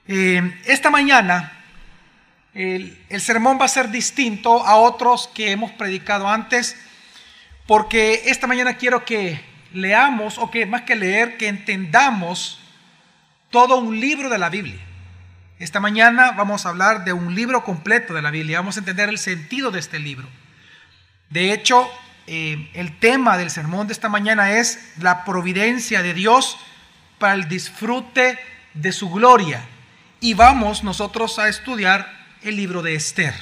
Esta mañana el sermón va a ser distinto a otros que hemos predicado antes, porque esta mañana quiero que leamos, o que más que leer, que entendamos todo un libro de la Biblia. Esta mañana vamos a hablar de un libro completo de la Biblia, vamos a entender el sentido de este libro. De hecho, el tema del sermón de esta mañana es la providencia de Dios para el disfrute de su gloria. Y vamos nosotros a estudiar el libro de Esther.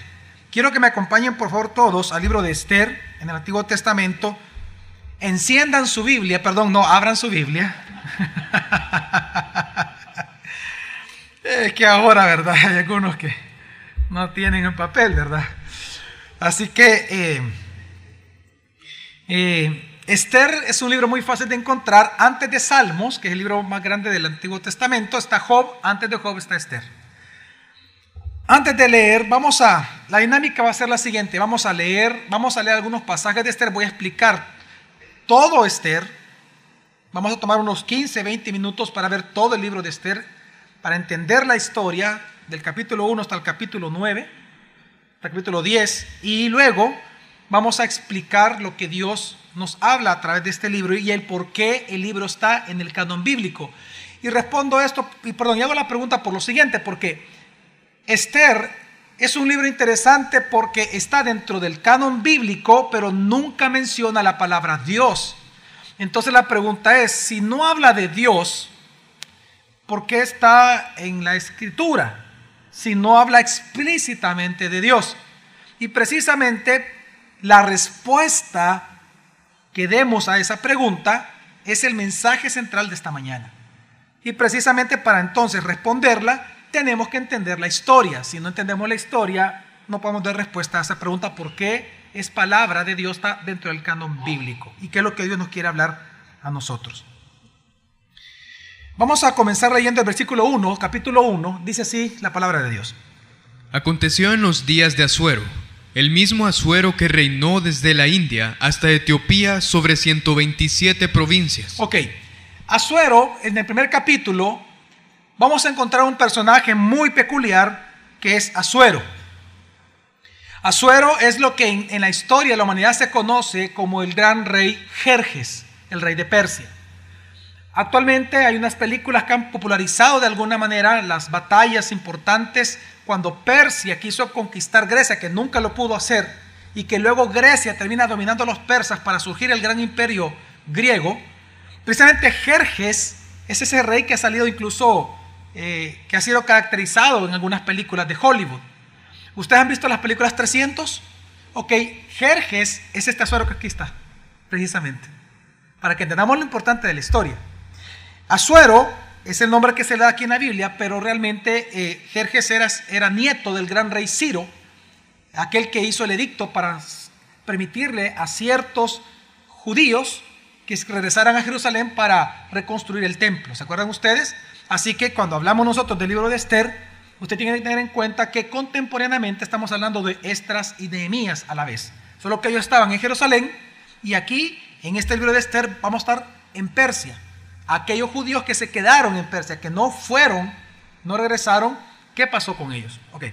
Quiero que me acompañen por favor todos al libro de Esther en el Antiguo Testamento. Enciendan su Biblia, abran su Biblia. Es que ahora, ¿verdad? Hay algunos que no tienen el papel, ¿verdad? Así que Esther es un libro muy fácil de encontrar. Antes de Salmos, que es el libro más grande del Antiguo Testamento, está Job. Antes de Job está Esther. Antes de leer, la dinámica va a ser la siguiente. Vamos a leer algunos pasajes de Esther. Voy a explicar todo Esther. Vamos a tomar unos 15, 20 minutos para ver todo el libro de Esther, para entender la historia del capítulo 1 hasta el capítulo 9, hasta el capítulo 10, y luego vamos a explicar lo que Dios nos habla a través de este libro y el por qué el libro está en el canon bíblico. Y respondo esto, y hago la pregunta por lo siguiente, porque Esther es un libro interesante porque está dentro del canon bíblico, pero nunca menciona la palabra Dios. Entonces la pregunta es, si no habla de Dios, ¿por qué está en la Escritura? Si no habla explícitamente de Dios. Y precisamente la respuesta que demos a esa pregunta es el mensaje central de esta mañana. Y precisamente para entonces responderla, tenemos que entender la historia. Si no entendemos la historia, no podemos dar respuesta a esa pregunta: ¿por qué es palabra de Dios, está dentro del canon bíblico? ¿Y qué es lo que Dios nos quiere hablar a nosotros? Vamos a comenzar leyendo el versículo 1, capítulo 1. Dice así la palabra de Dios. Aconteció en los días de Asuero, el mismo Asuero que reinó desde la India hasta Etiopía sobre 127 provincias. Ok, Asuero, en el primer capítulo, vamos a encontrar un personaje muy peculiar que es Asuero. Asuero es lo que en la historia de la humanidad se conoce como el gran rey Jerjes, el rey de Persia. Actualmente hay unas películas que han popularizado de alguna manera las batallas importantes cuando Persia quiso conquistar Grecia, que nunca lo pudo hacer, y que luego Grecia termina dominando a los persas para surgir el gran imperio griego. Precisamente Jerjes es ese rey que ha salido incluso, que ha sido caracterizado en algunas películas de Hollywood. ¿Ustedes han visto las películas 300? Ok, Jerjes es este Asuero que aquí está, precisamente, para que entendamos lo importante de la historia. Asuero es el nombre que se le da aquí en la Biblia, pero realmente Jerjes era nieto del gran rey Ciro, aquel que hizo el edicto para permitirle a ciertos judíos que regresaran a Jerusalén para reconstruir el templo. ¿Se acuerdan ustedes? Así que cuando hablamos nosotros del libro de Esther, usted tiene que tener en cuenta que contemporáneamente estamos hablando de Esdras y Nehemías a la vez. Solo que ellos estaban en Jerusalén, y aquí en este libro de Esther vamos a estar en Persia. Aquellos judíos que se quedaron en Persia, que no regresaron, ¿qué pasó con ellos? Ok.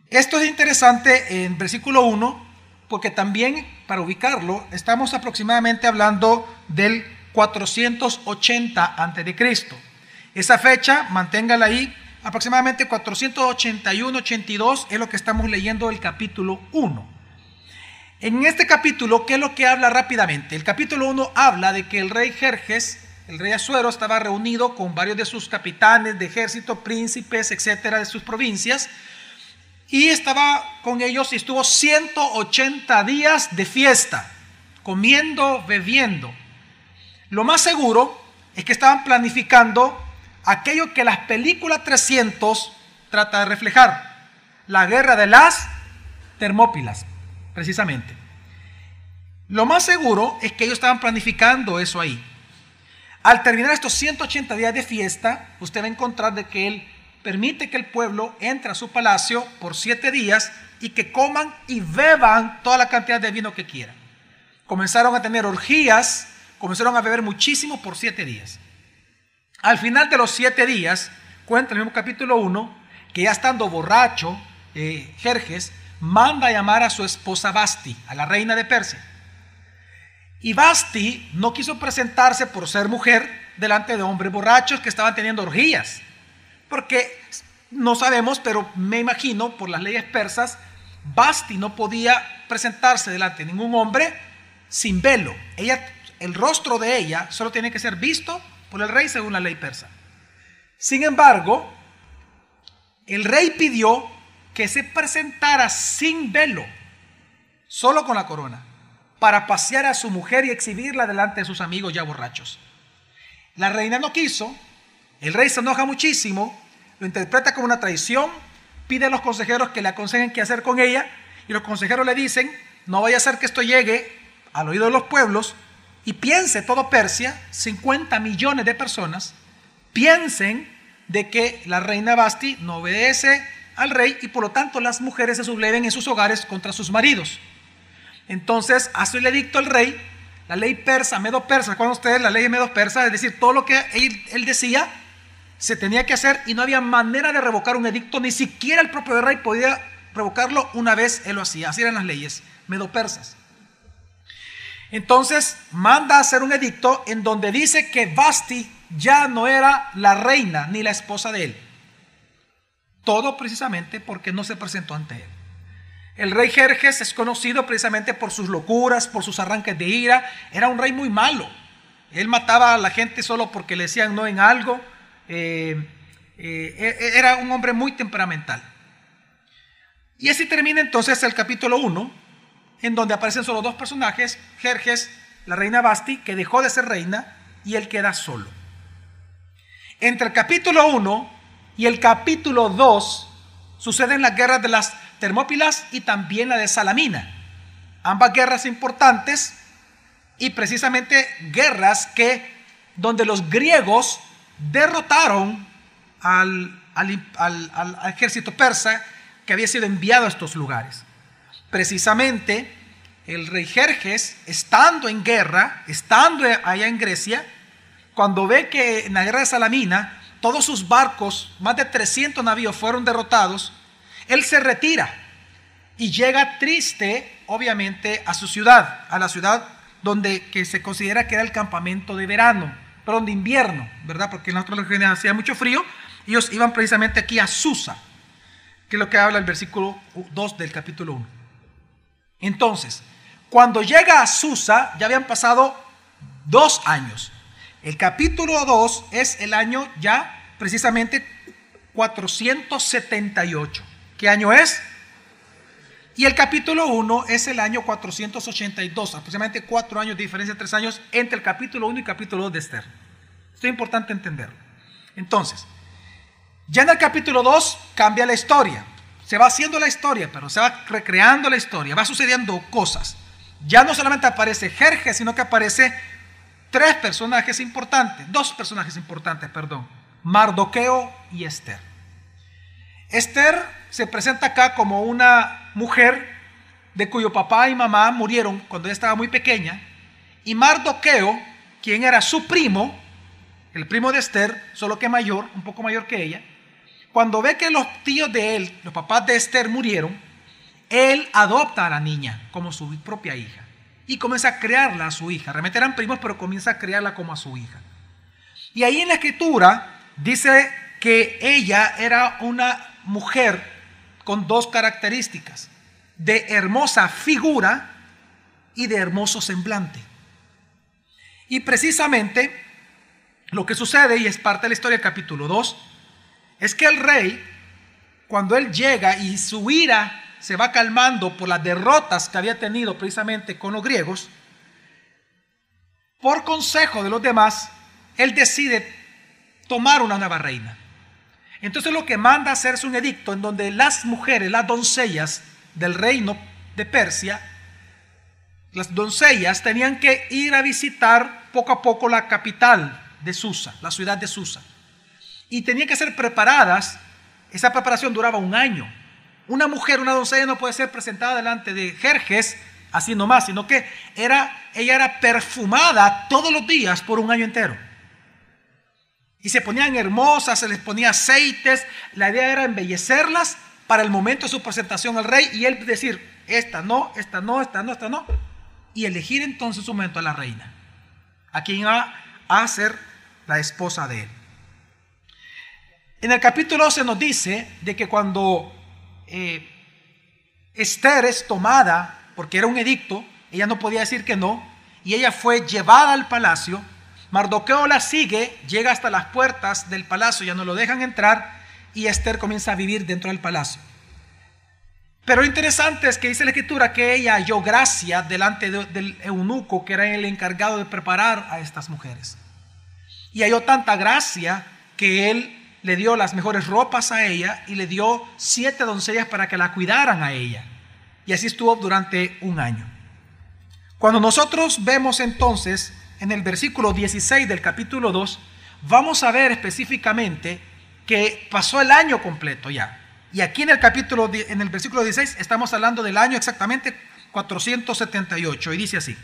Esto es interesante en versículo 1, porque también, para ubicarlo, estamos aproximadamente hablando del 480 a.C. Esa fecha, manténgala ahí, aproximadamente 481-82 es lo que estamos leyendo del capítulo 1. En este capítulo, ¿qué es lo que habla rápidamente? El capítulo 1 habla de que el rey Jerjes, el rey Asuero, estaba reunido con varios de sus capitanes de ejército, príncipes, etcétera, de sus provincias, y estaba con ellos y estuvo 180 días de fiesta, comiendo, bebiendo. Lo más seguro es que estaban planificando aquello que las películas 300 trata de reflejar: la guerra de las Termópilas. Precisamente. Lo más seguro es que ellos estaban planificando eso ahí. Al terminar estos 180 días de fiesta, usted va a encontrar de que él permite que el pueblo entre a su palacio por 7 días y que coman y beban toda la cantidad de vino que quieran. Comenzaron a tener orgías, comenzaron a beber muchísimo por 7 días. Al final de los 7 días, cuenta el mismo capítulo 1, que ya estando borracho, Jerjes manda a llamar a su esposa Vasti, a la reina de Persia. Y Vasti no quiso presentarse por ser mujer delante de hombres borrachos que estaban teniendo orgías, porque no sabemos, pero me imagino por las leyes persas, Vasti no podía presentarse delante de ningún hombre sin velo. El rostro de ella solo tiene que ser visto por el rey según la ley persa. Sin embargo, el rey pidió que se presentara sin velo, solo con la corona, para pasear a su mujer y exhibirla delante de sus amigos ya borrachos. La reina no quiso, el rey se enoja muchísimo, lo interpreta como una traición, pide a los consejeros que le aconsejen qué hacer con ella, y los consejeros le dicen: no vaya a ser que esto llegue al oído de los pueblos y piense todo Persia, 50 millones de personas, piensen de que la reina Vasti no obedece al rey y por lo tanto las mujeres se subleven en sus hogares contra sus maridos. Entonces hace el edicto el rey, la ley persa, medo-persa. ¿Recuerdan ustedes la ley medo-persa? Es decir, todo lo que él decía se tenía que hacer y no había manera de revocar un edicto, ni siquiera el propio rey podía revocarlo una vez él lo hacía. Así eran las leyes medo-persas. Entonces manda a hacer un edicto en donde dice que Vasti ya no era la reina ni la esposa de él. Todo precisamente porque no se presentó ante él. El rey Jerjes es conocido precisamente por sus locuras, por sus arranques de ira. Era un rey muy malo. Él mataba a la gente solo porque le decían no en algo. Era un hombre muy temperamental. Y así termina entonces el capítulo 1, en donde aparecen solo 2 personajes: Jerjes, la reina Vasti, que dejó de ser reina, y él queda solo. Entre el capítulo 1 y el capítulo 2 suceden las guerras de las Termópilas y también la de Salamina. Ambas guerras importantes y precisamente guerras donde los griegos derrotaron al ejército persa que había sido enviado a estos lugares. Precisamente el rey Jerjes, estando en guerra, estando allá en Grecia, cuando ve que en la guerra de Salamina todos sus barcos, más de 300 navíos fueron derrotados, él se retira y llega triste, obviamente, a su ciudad, a la ciudad que se considera que era el campamento de verano, perdón, de invierno, ¿verdad? Porque en las otras regiones hacía mucho frío. Ellos iban precisamente aquí a Susa, que es lo que habla el versículo 2 del capítulo 1. Entonces, cuando llega a Susa, ya habían pasado 2 años. El capítulo 2 es el año ya precisamente 478. ¿Qué año es? Y el capítulo 1 es el año 482, aproximadamente 4 años de diferencia, 3 años entre el capítulo 1 y el capítulo 2 de Esther. Esto es importante entenderlo. Entonces, ya en el capítulo 2 cambia la historia. Se va haciendo la historia, pero se va recreando la historia, va sucediendo cosas. Ya no solamente aparece Jerjes, sino que aparece 2 personajes importantes, Mardoqueo y Esther. Esther se presenta acá como una mujer de cuyo papá y mamá murieron cuando ella estaba muy pequeña, y Mardoqueo, quien era su primo, el primo de Esther, solo que mayor, un poco mayor que ella, cuando ve que los tíos de él, los papás de Esther, murieron, él adopta a la niña como su propia hija y comienza a criarla a su hija. Realmente eran primos, pero comienza a criarla como a su hija. Y ahí en la escritura dice que ella era una mujer con 2 características: de hermosa figura y de hermoso semblante. Y precisamente lo que sucede, y es parte de la historia del capítulo 2, es que el rey, cuando él llega y su ira se va calmando por las derrotas que había tenido precisamente con los griegos, por consejo de los demás, él decide tomar una nueva reina. Entonces lo que manda a hacer es un edicto en donde las mujeres, las doncellas del reino de Persia, las doncellas tenían que ir a visitar poco a poco la capital de Susa, la ciudad de Susa, y tenían que ser preparadas. Esa preparación duraba 1 año. Una mujer, una doncella, no puede ser presentada delante de Jerjes así nomás, sino que ella era perfumada todos los días por 1 año entero. Y se ponían hermosas, se les ponía aceites. La idea era embellecerlas para el momento de su presentación al rey y él decir, esta no, esta no, esta no, esta no. Y elegir entonces su momento a la reina, a quien iba a ser la esposa de él. En el capítulo 12 nos dice de que cuando Esther es tomada, porque era un edicto, ella no podía decir que no, y ella fue llevada al palacio. Mardoqueo la sigue, llega hasta las puertas del palacio, ya no lo dejan entrar, y Esther comienza a vivir dentro del palacio. Pero lo interesante es que dice la escritura que ella halló gracia delante del eunuco, que era el encargado de preparar a estas mujeres. Y halló tanta gracia que él le dio las mejores ropas a ella y le dio 7 doncellas para que la cuidaran a ella. Y así estuvo durante un año. Cuando nosotros vemos entonces en el versículo 16 del capítulo 2, vamos a ver específicamente que pasó el año completo ya. Y aquí en el versículo 16 estamos hablando del año exactamente 478 y dice así.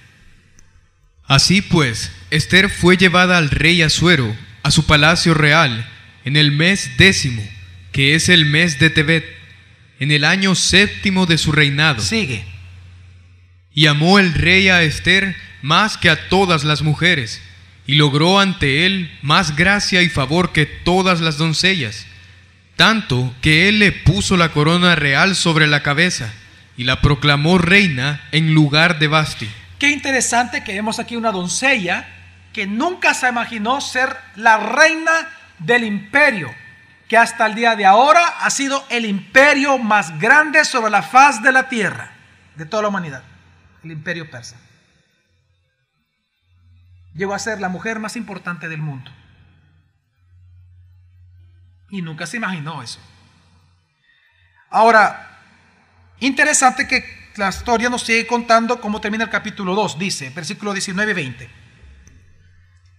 Así pues, Esther fue llevada al rey Asuero a su palacio real en el mes 10º, que es el mes de Tebet, en el año 7º de su reinado. Sigue. Y amó el rey a Esther más que a todas las mujeres, y logró ante él más gracia y favor que todas las doncellas, tanto que él le puso la corona real sobre la cabeza, y la proclamó reina en lugar de Vasti. Qué interesante que vemos aquí una doncella que nunca se imaginó ser la reina del imperio, que hasta el día de ahora ha sido el imperio más grande sobre la faz de la tierra, de toda la humanidad, el imperio persa. Llegó a ser la mujer más importante del mundo. Y nunca se imaginó eso. Ahora, interesante que la historia nos sigue contando cómo termina el capítulo 2. Dice, versículo 19 y 20.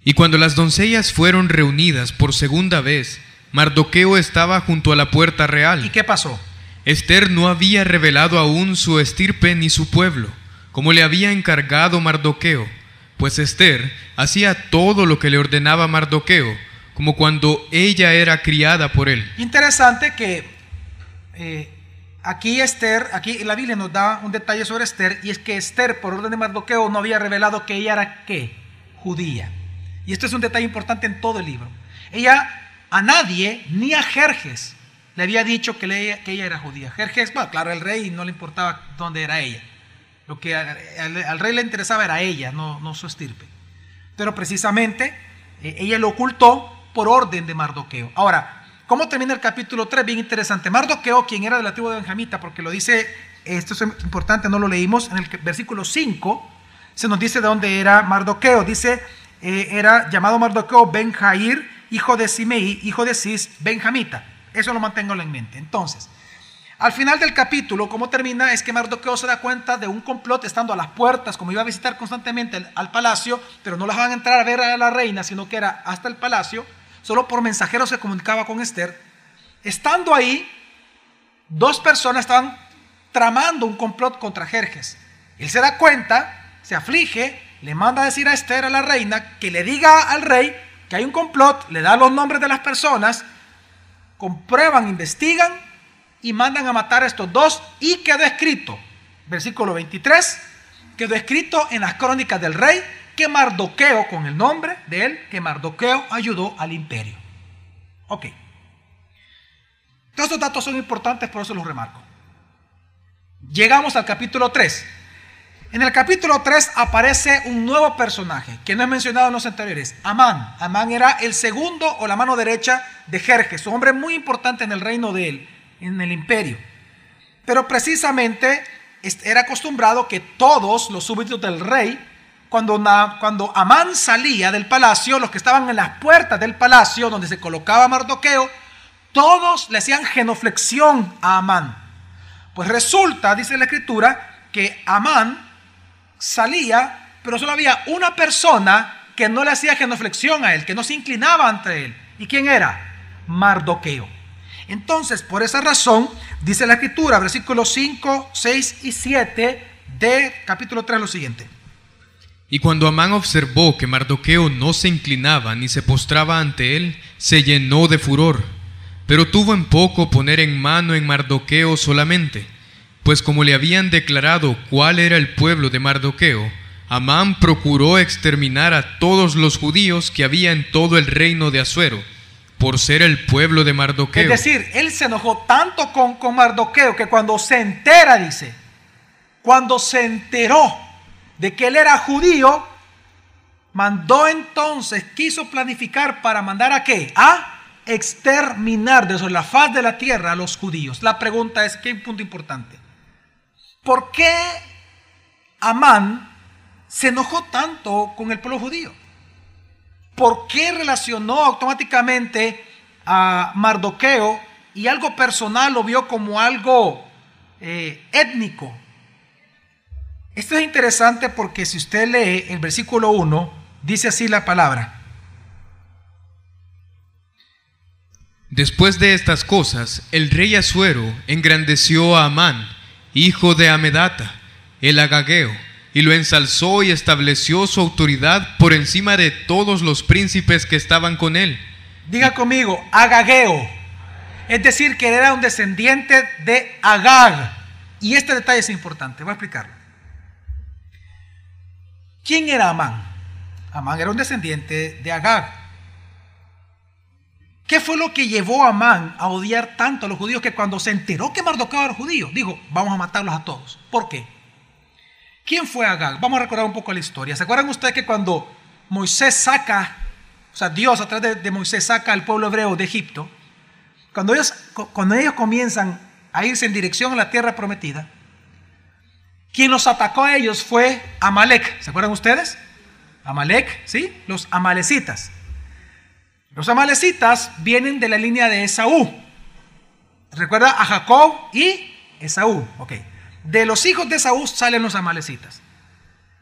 Y cuando las doncellas fueron reunidas por segunda vez, Mardoqueo estaba junto a la puerta real. ¿Y qué pasó? Esther no había revelado aún su estirpe ni su pueblo, como le había encargado Mardoqueo, pues Esther hacía todo lo que le ordenaba Mardoqueo, como cuando ella era criada por él. Interesante que aquí la Biblia nos da un detalle sobre Esther, y es que Esther, por orden de Mardoqueo, no había revelado que ella era ¿qué? Judía. Y esto es un detalle importante en todo el libro. Ella a nadie, ni a Jerjes, le había dicho que ella era judía. Jerjes, bueno, claro, al rey no le importaba dónde era ella. Lo que al rey le interesaba era ella, no su estirpe. Pero precisamente ella lo ocultó por orden de Mardoqueo. Ahora, ¿cómo termina el capítulo 3? Bien interesante. Mardoqueo, quien era de la tribu de Benjamita, porque lo dice, esto es importante, no lo leímos, en el versículo 5 se nos dice de dónde era Mardoqueo. Dice, era llamado Mardoqueo Ben Jair, hijo de Simei, hijo de Cis, benjamita. Eso lo mantengo en mente. Entonces, al final del capítulo, ¿cómo termina? Es que Mardoqueo se da cuenta de un complot estando a las puertas, como iba a visitar constantemente al palacio, pero no las van a entrar a ver a la reina, sino que era hasta el palacio, solo por mensajeros se comunicaba con Esther. Estando ahí, 2 personas estaban tramando un complot contra Jerjes. Él se da cuenta, se aflige, le manda a decir a Esther, a la reina, que le diga al rey que hay un complot, le da los nombres de las personas, comprueban, investigan y mandan a matar a estos 2, y quedó escrito, versículo 23, quedó escrito en las crónicas del rey que Mardoqueo, con el nombre de él, que Mardoqueo ayudó al imperio. Ok. Todos estos datos son importantes, por eso los remarco. Llegamos al capítulo 3. En el capítulo 3 aparece un nuevo personaje que no es mencionado en los anteriores, Amán. Amán era el segundo o la mano derecha de Jerjes, un hombre muy importante en el reino de él, en el imperio. Pero precisamente era acostumbrado que todos los súbditos del rey, cuando Amán salía del palacio, los que estaban en las puertas del palacio donde se colocaba Mardoqueo, todos le hacían genuflexión a Amán. Pues resulta, dice la escritura, que Amán salía, pero solo había una persona que no le hacía genuflexión a él, que no se inclinaba ante él. ¿Y quién era? Mardoqueo. Entonces, por esa razón, dice la escritura, versículos 5, 6 y 7 de capítulo 3, lo siguiente. Y cuando Amán observó que Mardoqueo no se inclinaba ni se postraba ante él, se llenó de furor. Pero tuvo en poco poner en mano en Mardoqueo solamente, pues como le habían declarado cuál era el pueblo de Mardoqueo, Amán procuró exterminar a todos los judíos que había en todo el reino de Asuero, por ser el pueblo de Mardoqueo. Es decir, él se enojó tanto con Mardoqueo que cuando se entera, dice, cuando se enteró de que él era judío, mandó entonces, quiso planificar para mandar ¿a qué? A exterminar de sobre la faz de la tierra a los judíos. La pregunta es, ¿qué punto importante? ¿Por qué Amán se enojó tanto con el pueblo judío? ¿Por qué relacionó automáticamente a Mardoqueo y algo personal lo vio como algo étnico? Esto es interesante porque si usted lee el versículo 1, dice así la palabra. Después de estas cosas, el rey Asuero engrandeció a Amán, hijo de Amedata, el agageo, y lo ensalzó y estableció su autoridad por encima de todos los príncipes que estaban con él. Diga conmigo, agageo. Es decir, que era un descendiente de Agag. Y este detalle es importante, voy a explicarlo. ¿Quién era Amán? Amán era un descendiente de Agag. ¿Qué fue lo que llevó a Amán a odiar tanto a los judíos que cuando se enteró que Mardoqueo era judío, dijo, vamos a matarlos a todos? ¿Por qué? ¿Quién fue Agag? Vamos a recordar un poco la historia. ¿Se acuerdan ustedes que cuando Moisés saca, o sea, Dios a través de Moisés saca al pueblo hebreo de Egipto, cuando ellos comienzan a irse en dirección a la tierra prometida, quien los atacó a ellos fue Amalek. ¿Se acuerdan ustedes? Amalek, ¿sí? Los amalecitas. Los amalecitas vienen de la línea de Esaú. Recuerda a Jacob y Esaú. Ok. De los hijos de Esaú salen los amalecitas.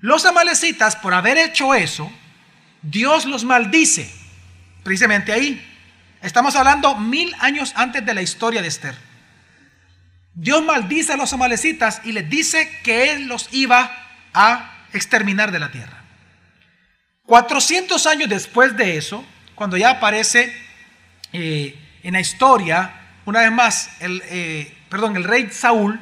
Los amalecitas, por haber hecho eso, Dios los maldice. Precisamente ahí. Estamos hablando 1000 años antes de la historia de Esther. Dios maldice a los amalecitas y les dice que Él los iba a exterminar de la tierra. 400 años después de eso, cuando ya aparece en la historia, una vez más, el rey Saúl,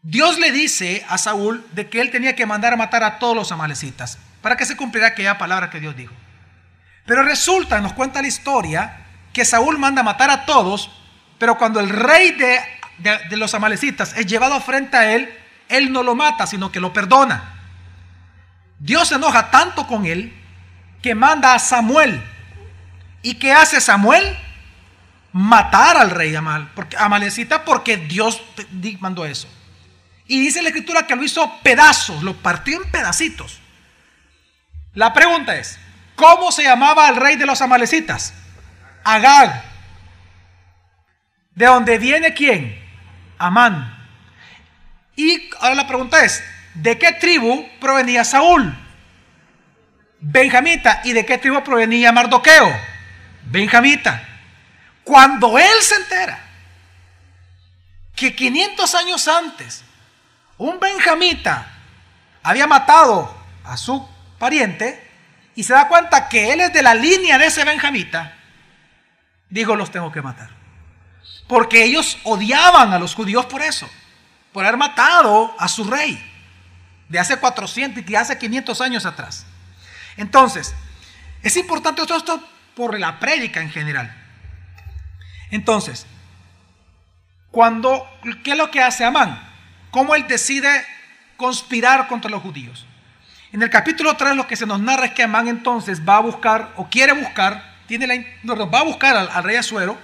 Dios le dice a Saúl de que él tenía que mandar a matar a todos los amalecitas para que se cumpliera aquella palabra que Dios dijo. Pero resulta, nos cuenta la historia, que Saúl manda a matar a todos, pero cuando el rey de los amalecitas es llevado frente a él, él no lo mata, sino que lo perdona. Dios se enoja tanto con él que manda a Samuel. ¿Y qué hace Samuel? Matar al rey amalecita, porque Dios mandó eso. Y dice la escritura que lo hizo pedazos, lo partió en pedacitos. La pregunta es, ¿cómo se llamaba el rey de los amalecitas? Agag. ¿De dónde viene quién? Amán. Y ahora la pregunta es, ¿de qué tribu provenía Saúl? Benjamita. ¿Y de qué tribu provenía Mardoqueo? Benjamita. Cuando él se entera que 500 años antes un benjamita había matado a su pariente y se da cuenta que él es de la línea de ese benjamita, dijo, los tengo que matar. Porque ellos odiaban a los judíos por eso, por haber matado a su rey de hace 400 y de hace 500 años atrás. Entonces, es importante esto por la prédica en general. Entonces, ¿qué es lo que hace Amán? ¿Cómo él decide conspirar contra los judíos? En el capítulo 3 lo que se nos narra es que Amán entonces va a buscar, o quiere buscar, va a buscar al rey Asuero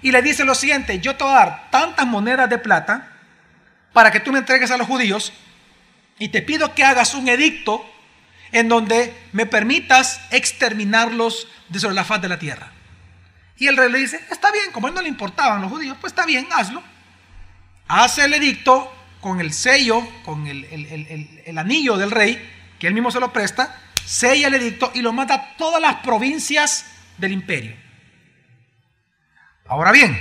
y le dice lo siguiente: yo te voy a dar tantas monedas de plata para que tú me entregues a los judíos y te pido que hagas un edicto en donde me permitas exterminarlos de sobre la faz de la tierra. Y el rey le dice, está bien, como a él no le importaban los judíos, pues está bien, hazlo. Hace el edicto con el sello, con el anillo del rey, que él mismo se lo presta, sella el edicto y lo manda a todas las provincias del imperio. Ahora bien,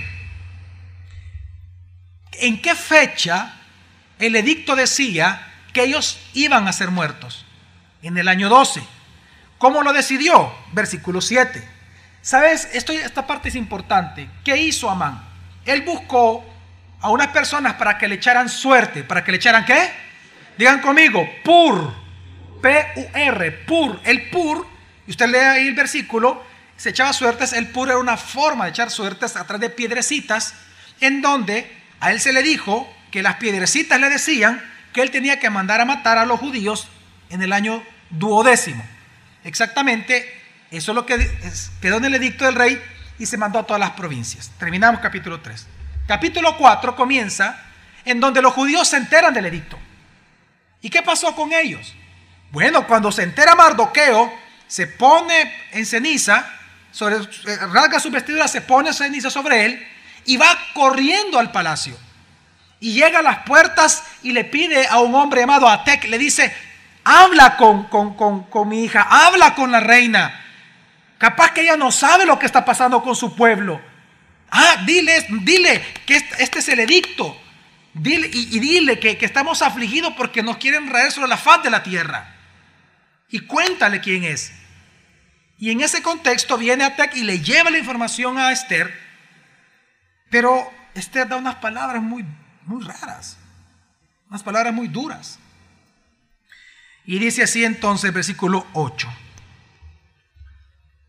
¿en qué fecha el edicto decía que ellos iban a ser muertos en el año 12. ¿Cómo lo decidió? Versículo 7. ¿Sabes? Esta parte es importante. ¿Qué hizo Amán? Él buscó a unas personas para que le echaran suerte. ¿Para que le echaran qué? Digan conmigo, pur. P-U-R, pur. El pur, y usted lee ahí el versículo, se echaba suertes. El pur era una forma de echar suertes a través de piedrecitas, en donde a él se le dijo que las piedrecitas le decían que él tenía que mandar a matar a los judíos en el año 12. Exactamente, eso es lo que quedó en el edicto del rey y se mandó a todas las provincias. Terminamos capítulo 3. Capítulo 4 comienza en donde los judíos se enteran del edicto. ¿Y qué pasó con ellos? Bueno, cuando se entera Mardoqueo, se pone en ceniza, rasga su vestidura, se pone ceniza sobre él y va corriendo al palacio. Y llega a las puertas y le pide a un hombre llamado Atec, le dice: habla con mi hija, habla con la reina. Capaz que ella no sabe lo que está pasando con su pueblo. Dile que este es el edicto. Dile que estamos afligidos porque nos quieren raer sobre la faz de la tierra. Y cuéntale quién es. Y en ese contexto viene Atec y le lleva la información a Esther. Pero Esther da unas palabras muy raras, unas palabras muy duras. Y dice así entonces, versículo 8.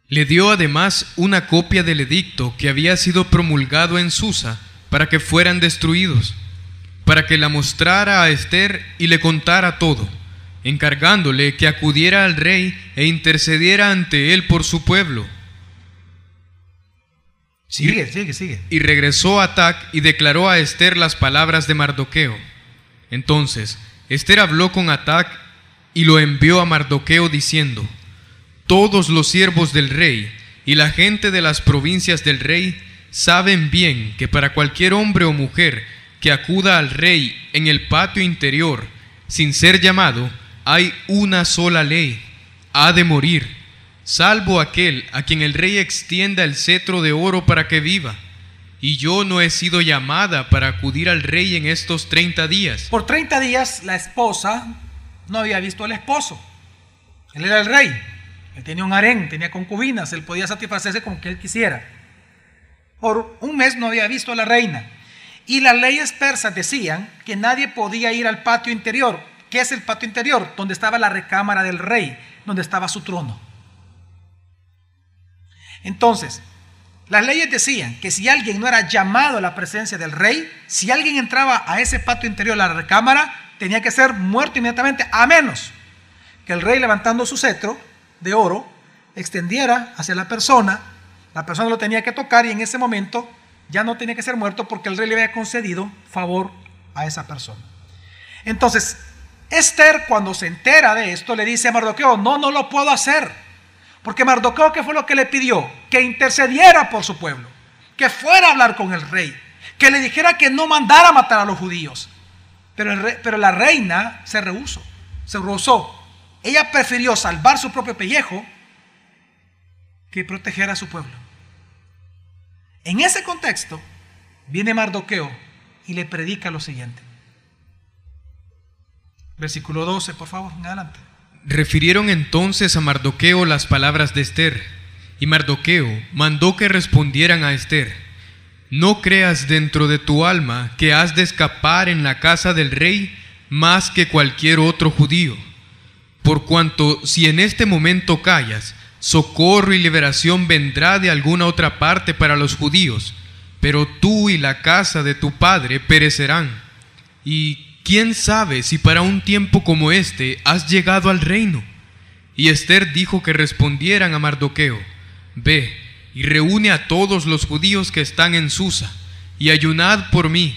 Le dio además una copia del edicto que había sido promulgado en Susa para que fueran destruidos, para que la mostrara a Esther y le contara todo, encargándole que acudiera al rey e intercediera ante él por su pueblo. Sigue. Y regresó a Atac y declaró a Esther las palabras de Mardoqueo. Entonces Esther habló con Atac y lo envió a Mardoqueo diciendo: todos los siervos del rey y la gente de las provincias del rey saben bien que para cualquier hombre o mujer que acuda al rey en el patio interior sin ser llamado, hay una sola ley: ha de morir, salvo aquel a quien el rey extienda el cetro de oro para que viva. Y yo no he sido llamada para acudir al rey en estos 30 días. Por 30 días la esposa no había visto al esposo. Él era el rey. Él tenía un harén, tenía concubinas, él podía satisfacerse como que él quisiera. Por un mes no había visto a la reina. Y las leyes persas decían que nadie podía ir al patio interior. ¿Qué es el patio interior? Donde estaba la recámara del rey, donde estaba su trono. Entonces, las leyes decían que si alguien no era llamado a la presencia del rey, si alguien entraba a ese patio interior, a la recámara, tenía que ser muerto inmediatamente, a menos que el rey, levantando su cetro de oro, extendiera hacia la persona lo tenía que tocar y en ese momento ya no tenía que ser muerto porque el rey le había concedido favor a esa persona. Entonces, Esther, cuando se entera de esto, le dice a Mardoqueo: no lo puedo hacer. Porque Mardoqueo, ¿qué fue lo que le pidió? Que intercediera por su pueblo, que fuera a hablar con el rey, que le dijera que no mandara a matar a los judíos. Pero la reina se rehusó. Ella prefirió salvar su propio pellejo que proteger a su pueblo. En ese contexto viene Mardoqueo y le predica lo siguiente. Versículo 12, por favor, en adelante. Refirieron entonces a Mardoqueo las palabras de Esther, y Mardoqueo mandó que respondieran a Esther: no creas dentro de tu alma que has de escapar en la casa del rey más que cualquier otro judío, por cuanto si en este momento callas, socorro y liberación vendrá de alguna otra parte para los judíos, pero tú y la casa de tu padre perecerán. Y ¿quién sabe si para un tiempo como este has llegado al reino? Y Esther dijo que respondieran a Mardoqueo: ve y reúne a todos los judíos que están en Susa, y ayunad por mí,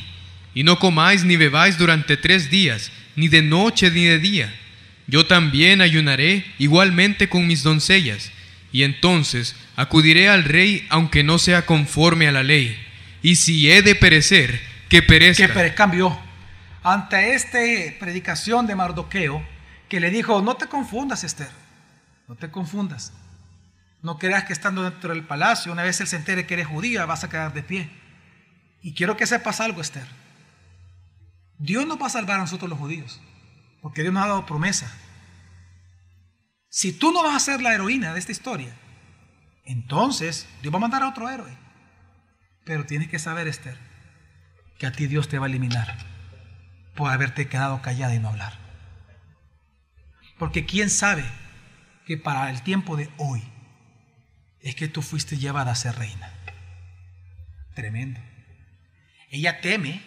y no comáis ni bebáis durante 3 días, ni de noche ni de día. Yo también ayunaré igualmente con mis doncellas, y entonces acudiré al rey aunque no sea conforme a la ley. Y si he de perecer, que perezca. Cambió. Ante esta predicación de Mardoqueo, que le dijo: no te confundas, Esther, no te confundas. No creas que estando dentro del palacio, una vez él se entere que eres judía, vas a quedar de pie. Y quiero que sepas algo, Esther. Dios nos va a salvar a nosotros los judíos. porque Dios nos ha dado promesa. Si tú no vas a ser la heroína de esta historia, entonces Dios va a mandar a otro héroe. Pero tienes que saber, Esther, que a ti Dios te va a eliminar por haberte quedado callada y no hablar. Porque quién sabe que para el tiempo de hoy es que tú fuiste llevada a ser reina. Tremendo. Ella teme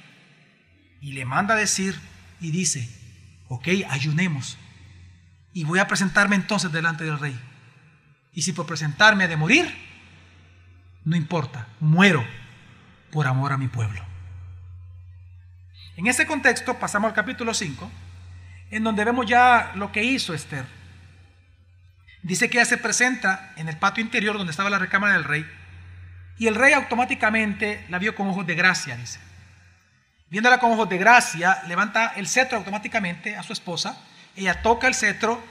y le manda a decir y dice, ok, ayunemos y voy a presentarme entonces delante del rey. Y si por presentarme he de morir, no importa, muero por amor a mi pueblo. En ese contexto pasamos al capítulo 5, en donde vemos ya lo que hizo Esther. Dice que ella se presenta en el patio interior donde estaba la recámara del rey, y el rey automáticamente la vio con ojos de gracia, dice. Viéndola con ojos de gracia, levanta el cetro automáticamente a su esposa. Ella toca el cetro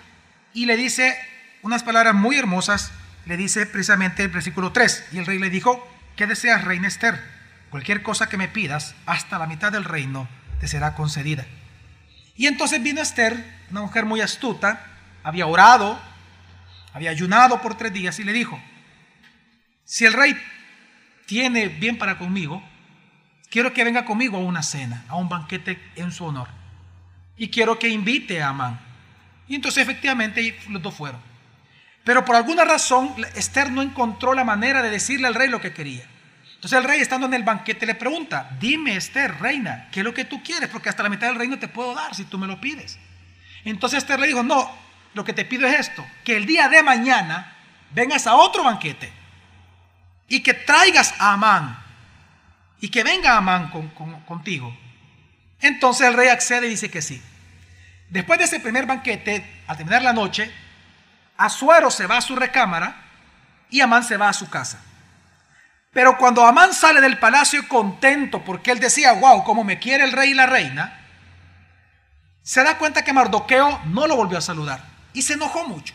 y le dice unas palabras muy hermosas. Le dice precisamente el versículo 3. Y el rey le dijo, ¿qué deseas, reina Esther? Cualquier cosa que me pidas, hasta la mitad del reino te será concedida. Y entonces vino Esther, una mujer muy astuta, había orado, había ayunado por 3 días y le dijo, si el rey tiene bien para conmigo, quiero que venga conmigo a una cena, a un banquete en su honor. Y quiero que invite a Amán. Y entonces efectivamente los dos fueron. Pero por alguna razón Esther no encontró la manera de decirle al rey lo que quería. Entonces el rey, estando en el banquete, le pregunta, dime Esther, reina, ¿qué es lo que tú quieres? Porque hasta la mitad del reino te puedo dar si tú me lo pides. Entonces Esther le dijo, no, lo que te pido es esto, que el día de mañana vengas a otro banquete y que traigas a Amán y que venga Amán contigo. Entonces el rey accede y dice que sí. Después de ese primer banquete, al terminar la noche, Asuero se va a su recámara y Amán se va a su casa. Pero cuando Amán sale del palacio contento porque él decía, wow, cómo me quiere el rey y la reina, se da cuenta que Mardoqueo no lo volvió a saludar y se enojó mucho.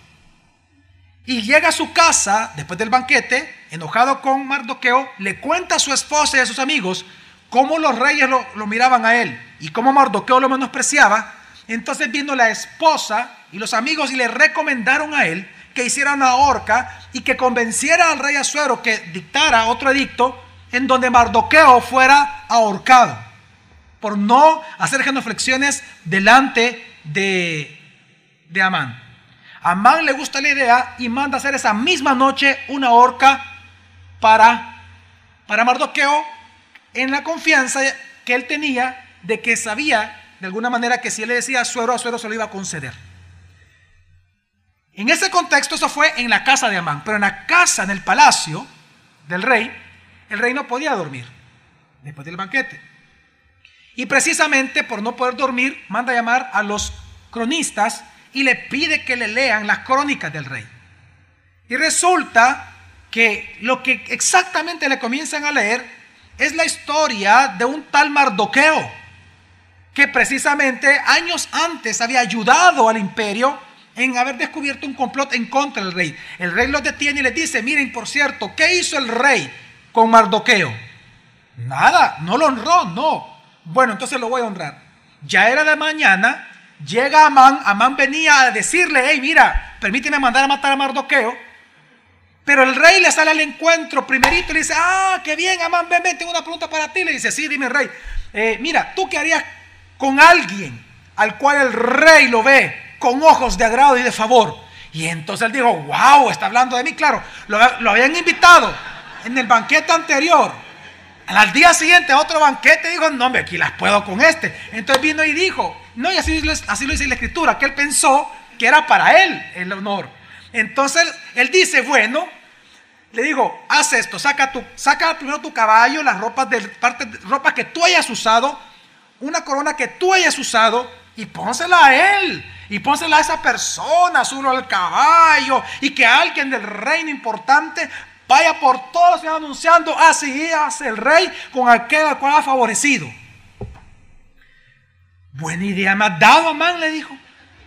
Y llega a su casa después del banquete, enojado con Mardoqueo, le cuenta a su esposa y a sus amigos cómo los reyes lo miraban a él y cómo Mardoqueo lo menospreciaba. Entonces vino la esposa y los amigos y le recomendaron a él que hiciera una horca y que convenciera al rey Asuero que dictara otro edicto en donde Mardoqueo fuera ahorcado por no hacer genuflexiones delante de Amán. A Amán le gusta la idea y manda hacer esa misma noche una horca para Mardoqueo, en la confianza que él tenía de que sabía de alguna manera que si él le decía a Asuero se lo iba a conceder. En ese contexto eso fue en la casa de Amán, pero en la casa, en el palacio del rey, el rey no podía dormir después del banquete. Y precisamente por no poder dormir, manda a llamar a los cronistas y le pide que le lean las crónicas del rey. Y resulta que lo que exactamente le comienzan a leer es la historia de un tal Mardoqueo, que precisamente años antes había ayudado al imperio en haber descubierto un complot en contra del rey. El rey los detiene y les dice, miren, por cierto, ¿qué hizo el rey con Mardoqueo? Nada, no lo honró, no. Bueno, entonces lo voy a honrar. Ya era de mañana, llega Amán venía a decirle, hey, mira, permíteme mandar a matar a Mardoqueo. Pero el rey le sale al encuentro primerito y le dice, qué bien, Amán, ven, tengo una pregunta para ti. Le dice, sí, dime, rey. Mira, ¿tú qué harías con alguien al cual el rey lo ve con ojos de agrado y de favor? Y entonces él dijo, wow, está hablando de mí. Claro, lo habían invitado en el banquete anterior. Al día siguiente otro banquete, dijo, no, hombre, aquí las puedo con este. Entonces vino y dijo, no, y así lo dice la escritura, que él pensó que era para él el honor. Entonces él dice, bueno, le digo, haz esto, saca primero tu caballo, las ropas ropa que tú hayas usado, una corona que tú hayas usado, y pónsela a él, y pónsela a esa persona, súbelo al caballo, y que alguien del reino importante vaya por toda la ciudad anunciando, así hace el rey con aquel al cual ha favorecido. Buena idea me has dado, Amán, le dijo.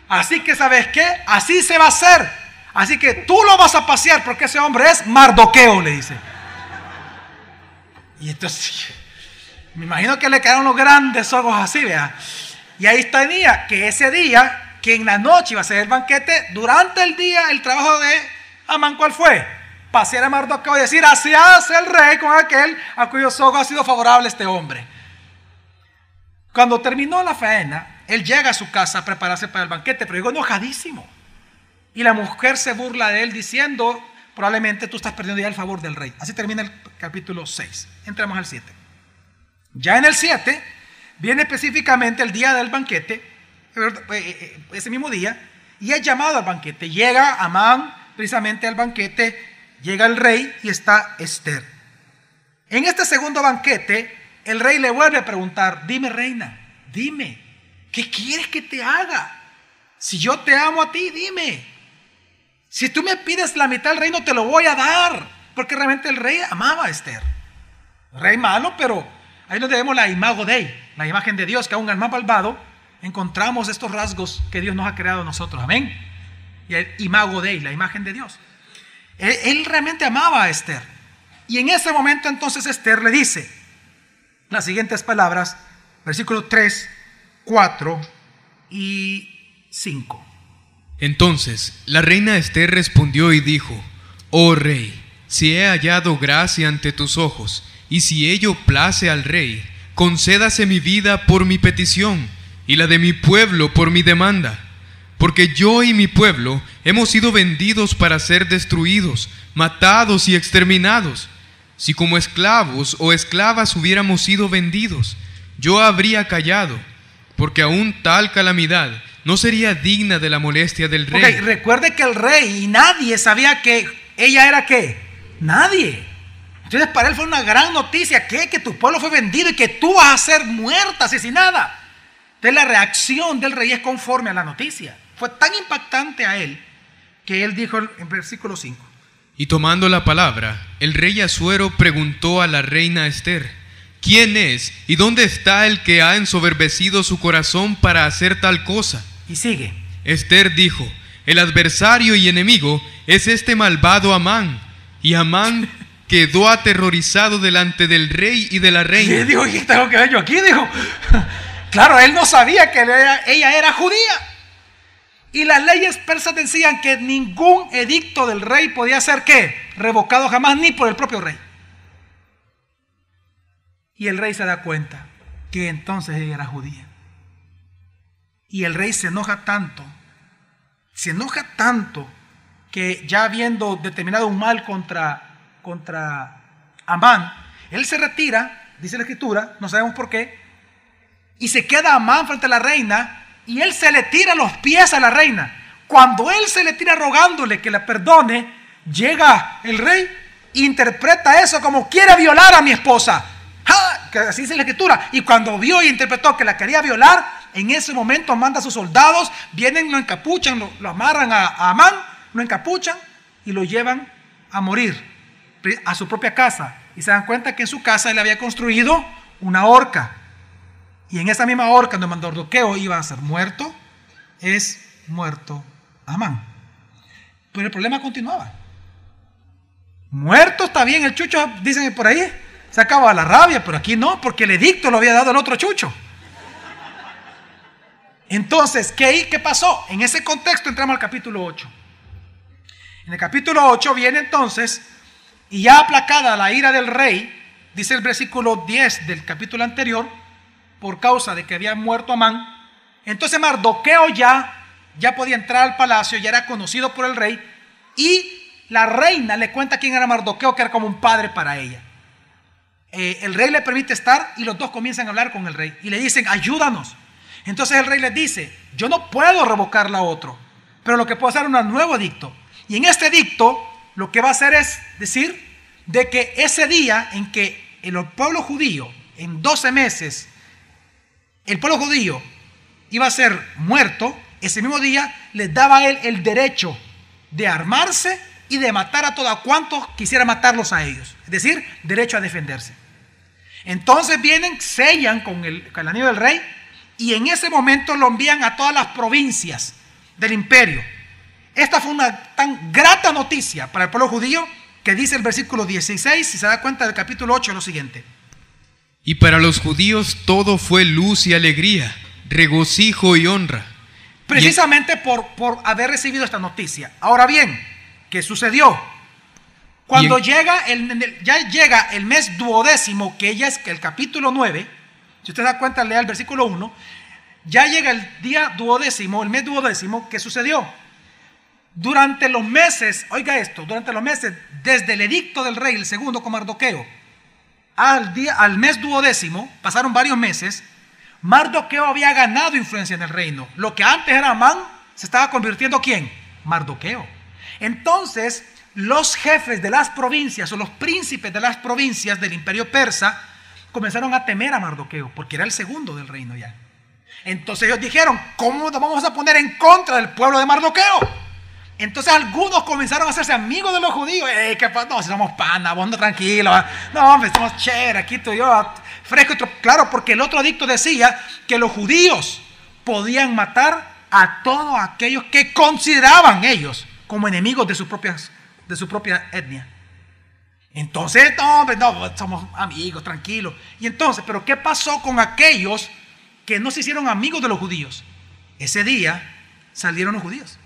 Así que, ¿sabes qué? Así se va a hacer. Así que tú lo vas a pasear porque ese hombre es Mardoqueo, le dice. Y entonces, me imagino que le quedaron los grandes ojos así, vea. Y ahí tenía que ese día, que en la noche iba a ser el banquete, durante el día el trabajo de Amán, ¿cuál fue? Pasear a Mardoqueo y decir, así hace el rey con aquel a cuyos ojos ha sido favorable este hombre. Cuando terminó la faena, él llega a su casa a prepararse para el banquete, pero llegó enojadísimo. Y la mujer se burla de él diciendo, probablemente tú estás perdiendo ya el favor del rey. Así termina el capítulo 6. Entramos al 7. Ya en el 7 viene específicamente el día del banquete, ese mismo día, y es llamado al banquete. Llega Amán precisamente al banquete, llega el rey y está Esther. En este segundo banquete, el rey le vuelve a preguntar, dime reina, dime, ¿qué quieres que te haga? Si yo te amo a ti, dime. Si tú me pides la mitad del reino, te lo voy a dar. Porque realmente el rey amaba a Esther. Rey malo, pero ahí nos vemos la imago Dei, la imagen de Dios, que aún al más malvado encontramos estos rasgos que Dios nos ha creado a nosotros. Amén. Y el imago Dei, la imagen de Dios. Él realmente amaba a Esther. Y en ese momento entonces Esther le dice las siguientes palabras, versículos 3, 4 y 5. Entonces la reina Esther respondió y dijo, oh rey, si he hallado gracia ante tus ojos, y si ello place al rey, concédase mi vida por mi petición, y la de mi pueblo por mi demanda. Porque yo y mi pueblo hemos sido vendidos para ser destruidos, matados y exterminados. Si como esclavos o esclavas hubiéramos sido vendidos, yo habría callado, porque aún tal calamidad no sería digna de la molestia del rey. Okay, recuerde que el rey y nadie sabía que ella era ¿qué? Nadie. Entonces para él fue una gran noticia, que tu pueblo fue vendido y que tú vas a ser muerta, asesinada. Entonces la reacción del rey es conforme a la noticia. Fue tan impactante a él que él dijo en versículo 5. Y tomando la palabra, el rey Asuero preguntó a la reina Esther, ¿quién es y dónde está el que ha ensoberbecido su corazón para hacer tal cosa? Y sigue. Esther dijo, el adversario y enemigo es este malvado Amán. Y Amán quedó aterrorizado delante del rey y de la reina. Y dijo, ¿qué tengo que ver yo aquí? Dijo, claro, él no sabía que ella era judía. Y las leyes persas decían que ningún edicto del rey podía ser ¿qué? Revocado jamás, ni por el propio rey. Y el rey se da cuenta que entonces ella era judía. Y el rey se enoja tanto que ya habiendo determinado un mal contra Amán, él se retira, dice la escritura, no sabemos por qué, y se queda Amán frente a la reina. Y él se le tira a los pies a la reina. Cuando él se le tira rogándole que la perdone, llega el rey e interpreta eso como quiere violar a mi esposa. ¡Ja! Que así dice la escritura. Y cuando vio y interpretó que la quería violar, en ese momento manda a sus soldados, vienen, lo encapuchan, lo amarran a Amán, lo encapuchan y lo llevan a morir a su propia casa. Y se dan cuenta que en su casa él había construido una horca. Y en esa misma horca donde Mardoqueo iba a ser muerto, es muerto Amán. Pero el problema continuaba. Muerto está bien el chucho, dicen por ahí, se acaba la rabia, pero aquí no, porque el edicto lo había dado el otro chucho. Entonces, ¿qué pasó? En ese contexto entramos al capítulo 8. En el capítulo 8 viene entonces, y ya aplacada la ira del rey, dice el versículo 10 del capítulo anterior, por causa de que había muerto Amán, entonces Mardoqueo ya podía entrar al palacio, ya era conocido por el rey, y la reina le cuenta quién era Mardoqueo, que era como un padre para ella. El rey le permite estar y los dos comienzan a hablar con el rey y le dicen, ayúdanos. Entonces el rey les dice, yo no puedo revocarla a otro, pero lo que puedo hacer es un nuevo edicto. Y en este edicto lo que va a hacer es decir de que ese día en que el pueblo judío, en 12 meses, el pueblo judío iba a ser muerto, ese mismo día les daba a él el derecho de armarse y de matar a todos cuantos quisiera matarlos a ellos. Es decir, derecho a defenderse. Entonces vienen, sellan con el anillo del rey y en ese momento lo envían a todas las provincias del imperio. Esta fue una tan grata noticia para el pueblo judío que dice el versículo 16, si se da cuenta del capítulo 8, lo siguiente. Y para los judíos todo fue luz y alegría, regocijo y honra. Precisamente por haber recibido esta noticia. Ahora bien, ¿qué sucedió? Cuando ya llega el mes duodécimo, que ya es el capítulo 9, si usted se da cuenta, lea el versículo 1, ya llega el día duodécimo, el mes duodécimo, ¿qué sucedió? Durante los meses, oiga esto, durante los meses, desde el edicto del rey, el segundo con Mardoqueo, al mes duodécimo, pasaron varios meses, Mardoqueo había ganado influencia en el reino. Lo que antes era Amán, se estaba convirtiendo ¿quién? Mardoqueo. Entonces, los jefes de las provincias o los príncipes de las provincias del imperio persa comenzaron a temer a Mardoqueo, porque era el segundo del reino ya. Entonces ellos dijeron, ¿cómo nos vamos a poner en contra del pueblo de Mardoqueo? Entonces algunos comenzaron a hacerse amigos de los judíos. ¿Qué pasa? No, si somos pana, vos no, tranquilo. No, hombre, somos chévere, aquí tú y yo, fresco. Claro, porque el otro edicto decía que los judíos podían matar a todos aquellos que consideraban ellos como enemigos de su propia etnia. Entonces, no, hombre, no, somos amigos, tranquilos. Y entonces, ¿pero qué pasó con aquellos que no se hicieron amigos de los judíos? Ese día salieron los judíos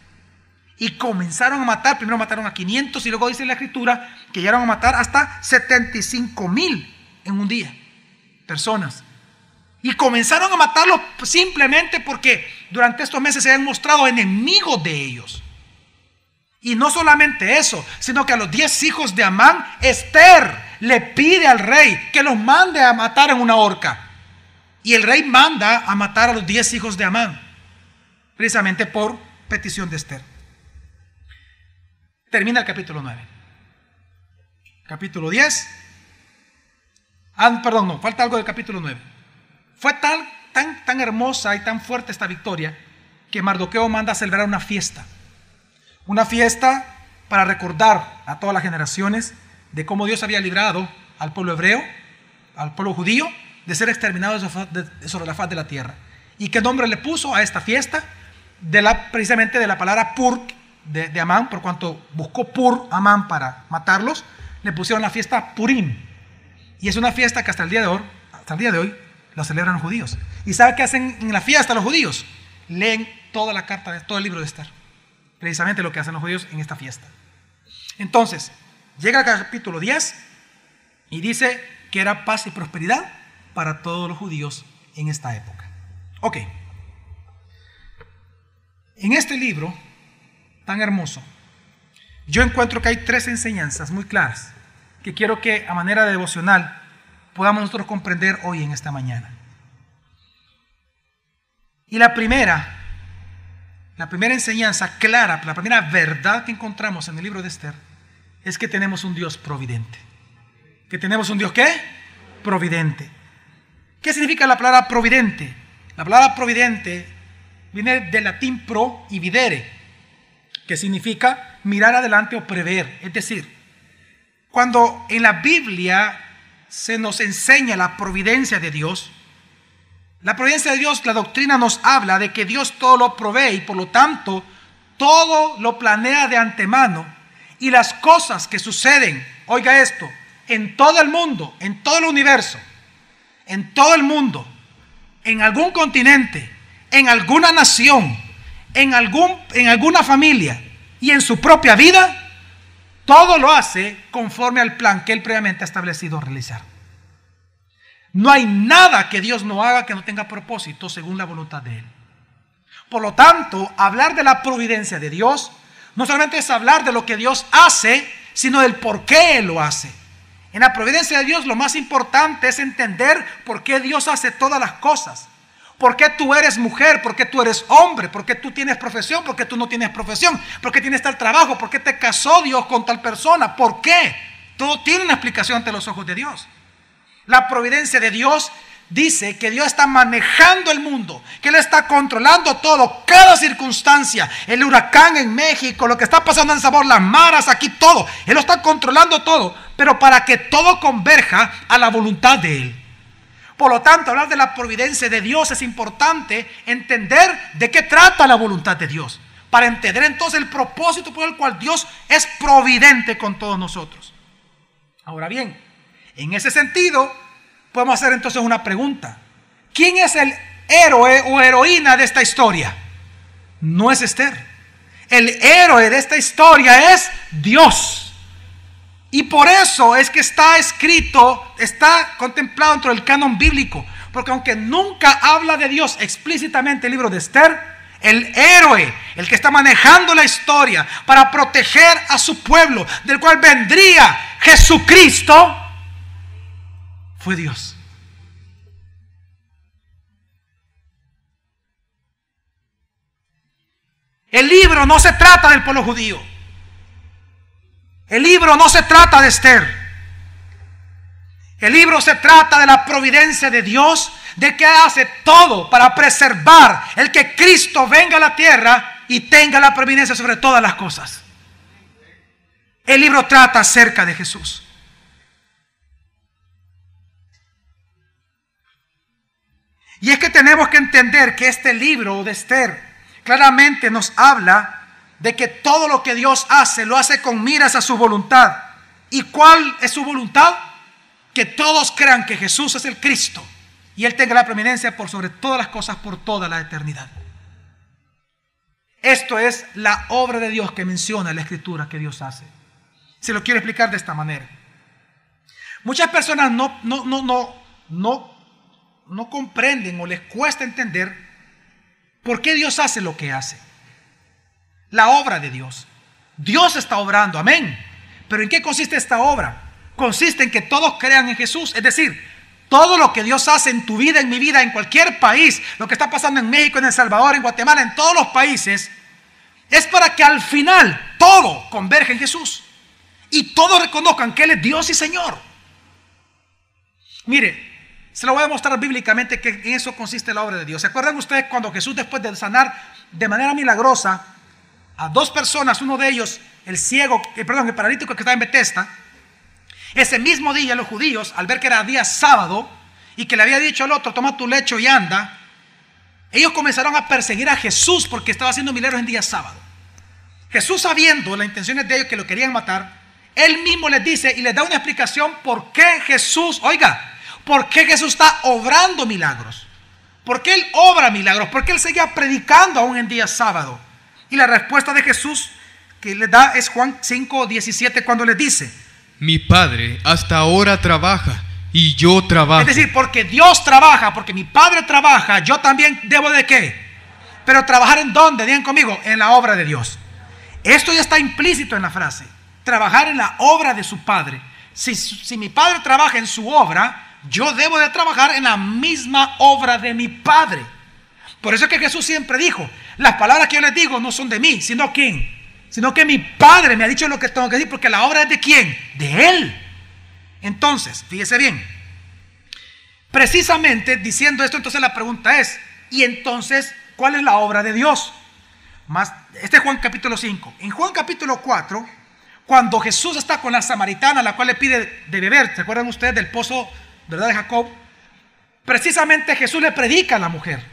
y comenzaron a matar. Primero mataron a 500 y luego dice la escritura que llegaron a matar hasta 75,000 en un día, personas. Y comenzaron a matarlos simplemente porque durante estos meses se habían mostrado enemigos de ellos. Y no solamente eso, sino que a los 10 hijos de Amán, Esther le pide al rey que los mande a matar en una horca. Y el rey manda a matar a los 10 hijos de Amán, precisamente por petición de Esther. Termina el capítulo 9. Capítulo 10. Perdón, no, falta algo del capítulo 9. Fue tan hermosa y tan fuerte esta victoria que Mardoqueo manda a celebrar una fiesta. Una fiesta para recordar a todas las generaciones de cómo Dios había librado al pueblo hebreo, al pueblo judío, de ser exterminado sobre la faz de la tierra. ¿Y qué nombre le puso a esta fiesta? Precisamente de la palabra Pur de Amán, por cuanto buscó Pur Amán para matarlos, le pusieron la fiesta Purim. Y es una fiesta que hasta el día de hoy lo celebran los judíos. ¿Y sabe qué hacen en la fiesta los judíos? Leen toda la carta, todo el libro de Esther. Precisamente lo que hacen los judíos en esta fiesta. Entonces, llega el capítulo 10 y dice que era paz y prosperidad para todos los judíos en esta época. Ok. En este libro tan hermoso, yo encuentro que hay 3 enseñanzas muy claras que quiero que a manera de devocional podamos nosotros comprender hoy en esta mañana. Y la primera enseñanza clara, la primera verdad que encontramos en el libro de Esther es que tenemos un Dios providente. ¿Que tenemos un Dios qué? Providente. ¿Qué significa la palabra providente? La palabra providente viene del latín pro y videre, que significa mirar adelante o prever. Es decir, cuando en la Biblia se nos enseña la providencia de Dios, la providencia de Dios, la doctrina nos habla de que Dios todo lo provee y por lo tanto todo lo planea de antemano, y las cosas que suceden, oiga esto, en todo el mundo, en todo el universo, en todo el mundo, en algún continente, en alguna nación, en alguna familia y en su propia vida, todo lo hace conforme al plan que Él previamente ha establecido realizar. No hay nada que Dios no haga que no tenga propósito según la voluntad de Él. Por lo tanto, hablar de la providencia de Dios no solamente es hablar de lo que Dios hace, sino del por qué Él lo hace. En la providencia de Dios lo más importante es entender por qué Dios hace todas las cosas. ¿Por qué tú eres mujer? ¿Por qué tú eres hombre? ¿Por qué tú tienes profesión? ¿Por qué tú no tienes profesión? ¿Por qué tienes tal trabajo? ¿Por qué te casó Dios con tal persona? ¿Por qué? Todo tiene una explicación ante los ojos de Dios. La providencia de Dios dice que Dios está manejando el mundo, que Él está controlando todo, cada circunstancia, el huracán en México, lo que está pasando en Sabor, las maras, aquí todo. Él lo está controlando todo, pero para que todo converja a la voluntad de Él. Por lo tanto, hablar de la providencia de Dios es importante entender de qué trata la voluntad de Dios, para entender entonces el propósito por el cual Dios es providente con todos nosotros. Ahora bien, en ese sentido, podemos hacer entonces una pregunta. ¿Quién es héroe o heroína de esta historia? No es Esther. El héroe de esta historia es Dios. Y por eso es que está escrito, está contemplado dentro del canon bíblico. Porque aunque nunca habla de Dios explícitamente el libro de Esther, el héroe, el que está manejando la historia para proteger a su pueblo, del cual vendría Jesucristo, fue Dios. El libro no se trata del pueblo judío. El libro no se trata de Esther. El libro se trata de la providencia de Dios, de que hace todo para preservar el que Cristo venga a la tierra y tenga la providencia sobre todas las cosas. El libro trata acerca de Jesús. Y es que tenemos que entender que este libro de Esther claramente nos habla de que todo lo que Dios hace, lo hace con miras a su voluntad. ¿Y cuál es su voluntad? Que todos crean que Jesús es el Cristo y Él tenga la preeminencia por sobre todas las cosas por toda la eternidad. Esto es la obra de Dios que menciona la Escritura que Dios hace. Se lo quiero explicar de esta manera. Muchas personas no comprenden o les cuesta entender por qué Dios hace lo que hace. La obra de Dios. Dios está obrando, amén. Pero ¿en qué consiste esta obra? Consiste en que todos crean en Jesús. Es decir, todo lo que Dios hace en tu vida, en mi vida, en cualquier país, lo que está pasando en México, en El Salvador, en Guatemala, en todos los países, es para que al final todo converja en Jesús y todos reconozcan que Él es Dios y Señor. Mire, se lo voy a mostrar bíblicamente que en eso consiste la obra de Dios. ¿Se acuerdan ustedes cuando Jesús, después de sanar de manera milagrosa a dos personas, uno de ellos el paralítico que estaba en Betesda? Ese mismo día los judíos, al ver que era día sábado y que le había dicho al otro, toma tu lecho y anda, ellos comenzaron a perseguir a Jesús porque estaba haciendo milagros en día sábado. Jesús, sabiendo las intenciones de ellos que lo querían matar, Él mismo les dice y les da una explicación por qué Jesús, por qué Jesús está obrando milagros. ¿Por qué Él obra milagros? ¿Por qué Él seguía predicando aún en día sábado? Y la respuesta de Jesús que les da es Juan 5:17, cuando les dice: mi Padre hasta ahora trabaja y yo trabajo. Es decir, porque Dios trabaja, porque mi Padre trabaja, yo también debo de ¿qué? Pero trabajar ¿en dónde? Digan conmigo, en la obra de Dios. Esto ya está implícito en la frase. Trabajar en la obra de su Padre. Si mi Padre trabaja en su obra, yo debo de trabajar en la misma obra de mi Padre. Por eso es que Jesús siempre dijo: las palabras que yo les digo no son de mí, sino ¿quién? Sino que mi Padre me ha dicho lo que tengo que decir, porque la obra es de ¿quién? De Él. Entonces, fíjese bien, precisamente diciendo esto, entonces la pregunta es: ¿y entonces cuál es la obra de Dios? Este es Juan capítulo 5. En Juan capítulo 4, cuando Jesús está con la samaritana, la cual le pide de beber, ¿se acuerdan ustedes del pozo, verdad, de Jacob? Precisamente Jesús le predica a la mujer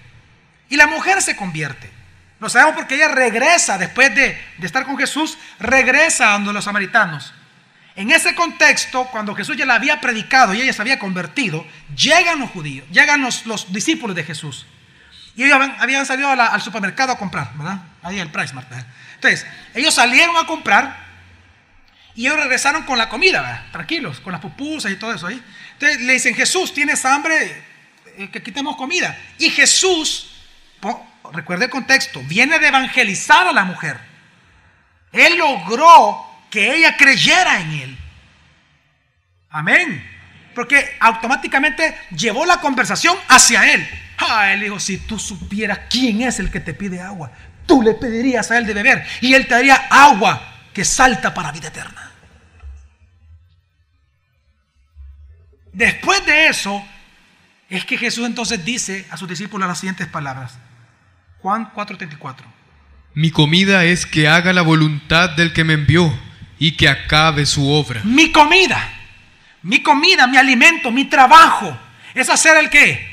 y la mujer se convierte. Lo sabemos porque ella regresa, después de estar con Jesús, regresa a donde los samaritanos. En ese contexto, cuando Jesús ya la había predicado y ella se había convertido, llegan los judíos, llegan los discípulos de Jesús. Y ellos habían salido al supermercado a comprar, ¿verdad? Ahí al PriceMart, ¿verdad? Entonces, ellos salieron a comprar y ellos regresaron con la comida, ¿verdad? Tranquilos, con las pupusas y todo eso ahí. Entonces le dicen: Jesús, ¿tienes hambre? Que quitemos comida. Y Jesús, recuerde el contexto, viene de evangelizar a la mujer. Él logró que ella creyera en Él. Amén. Porque automáticamente llevó la conversación hacia Él. Él dijo: si tú supieras quién es el que te pide agua, tú le pedirías a Él de beber y Él te daría agua que salta para vida eterna. Después de eso, es que Jesús entonces dice a sus discípulos las siguientes palabras. Juan 4:34. Mi comida es que haga la voluntad del que me envió y que acabe su obra. Mi comida, mi alimento, mi trabajo es hacer el qué?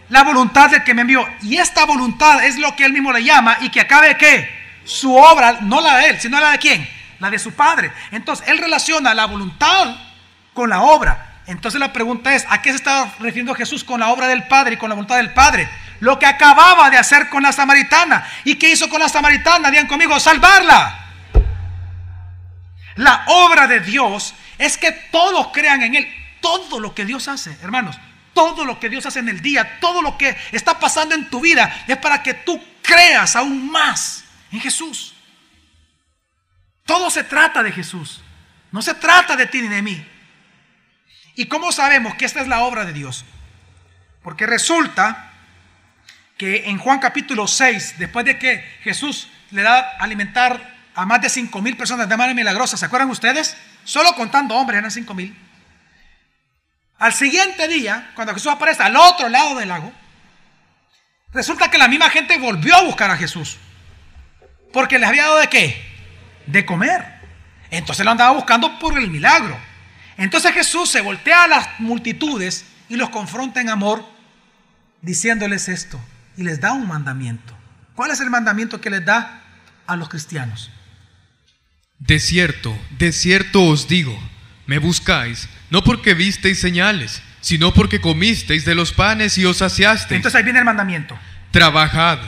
La voluntad del que me envió. Y esta voluntad es lo que Él mismo le llama, y que acabe ¿qué? Su obra, no la de Él, sino la de ¿quién? La de su Padre. Entonces Él relaciona la voluntad con la obra. Entonces la pregunta es: ¿a qué se está refiriendo Jesús con la obra del Padre y con la voluntad del Padre? lo que acababa de hacer con la samaritana. ¿Y qué hizo con la samaritana? Digan conmigo, salvarla. La obra de Dios es que todos crean en Él. Todo lo que Dios hace, hermanos, todo lo que Dios hace en el día, todo lo que está pasando en tu vida es para que tú creas aún más en Jesús. Todo se trata de Jesús. No se trata de ti ni de mí. ¿Y cómo sabemos que esta es la obra de Dios? Porque resulta que en Juan capítulo 6, después de que Jesús le da a alimentar a más de 5,000 personas de manera milagrosa, ¿se acuerdan ustedes? Solo contando hombres eran 5,000. Al siguiente día, cuando Jesús aparece al otro lado del lago, resulta que la misma gente volvió a buscar a Jesús. Porque les había dado ¿de qué? De comer. Entonces lo andaba buscando por el milagro. Entonces Jesús se voltea a las multitudes y los confronta en amor, diciéndoles esto. Y les da un mandamiento. ¿Cuál es el mandamiento que les da a los cristianos? De cierto os digo, me buscáis, no porque visteis señales, sino porque comisteis de los panes y os saciasteis. Entonces ahí viene el mandamiento. Trabajad,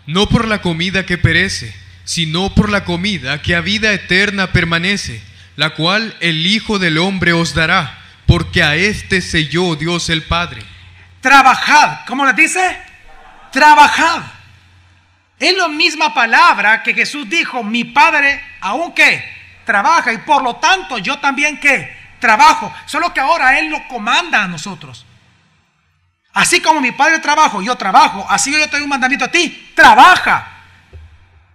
no por la comida que perece, sino por la comida que a vida eterna permanece, la cual el Hijo del Hombre os dará, porque a éste selló Dios el Padre. Trabajad, ¿cómo les dice? Trabajad. Es la misma palabra que Jesús dijo, mi Padre aún que trabaja y por lo tanto yo también que trabajo, solo que ahora Él lo comanda a nosotros. Así como mi Padre trabaja, yo trabajo, así yo te doy un mandamiento a ti, trabaja.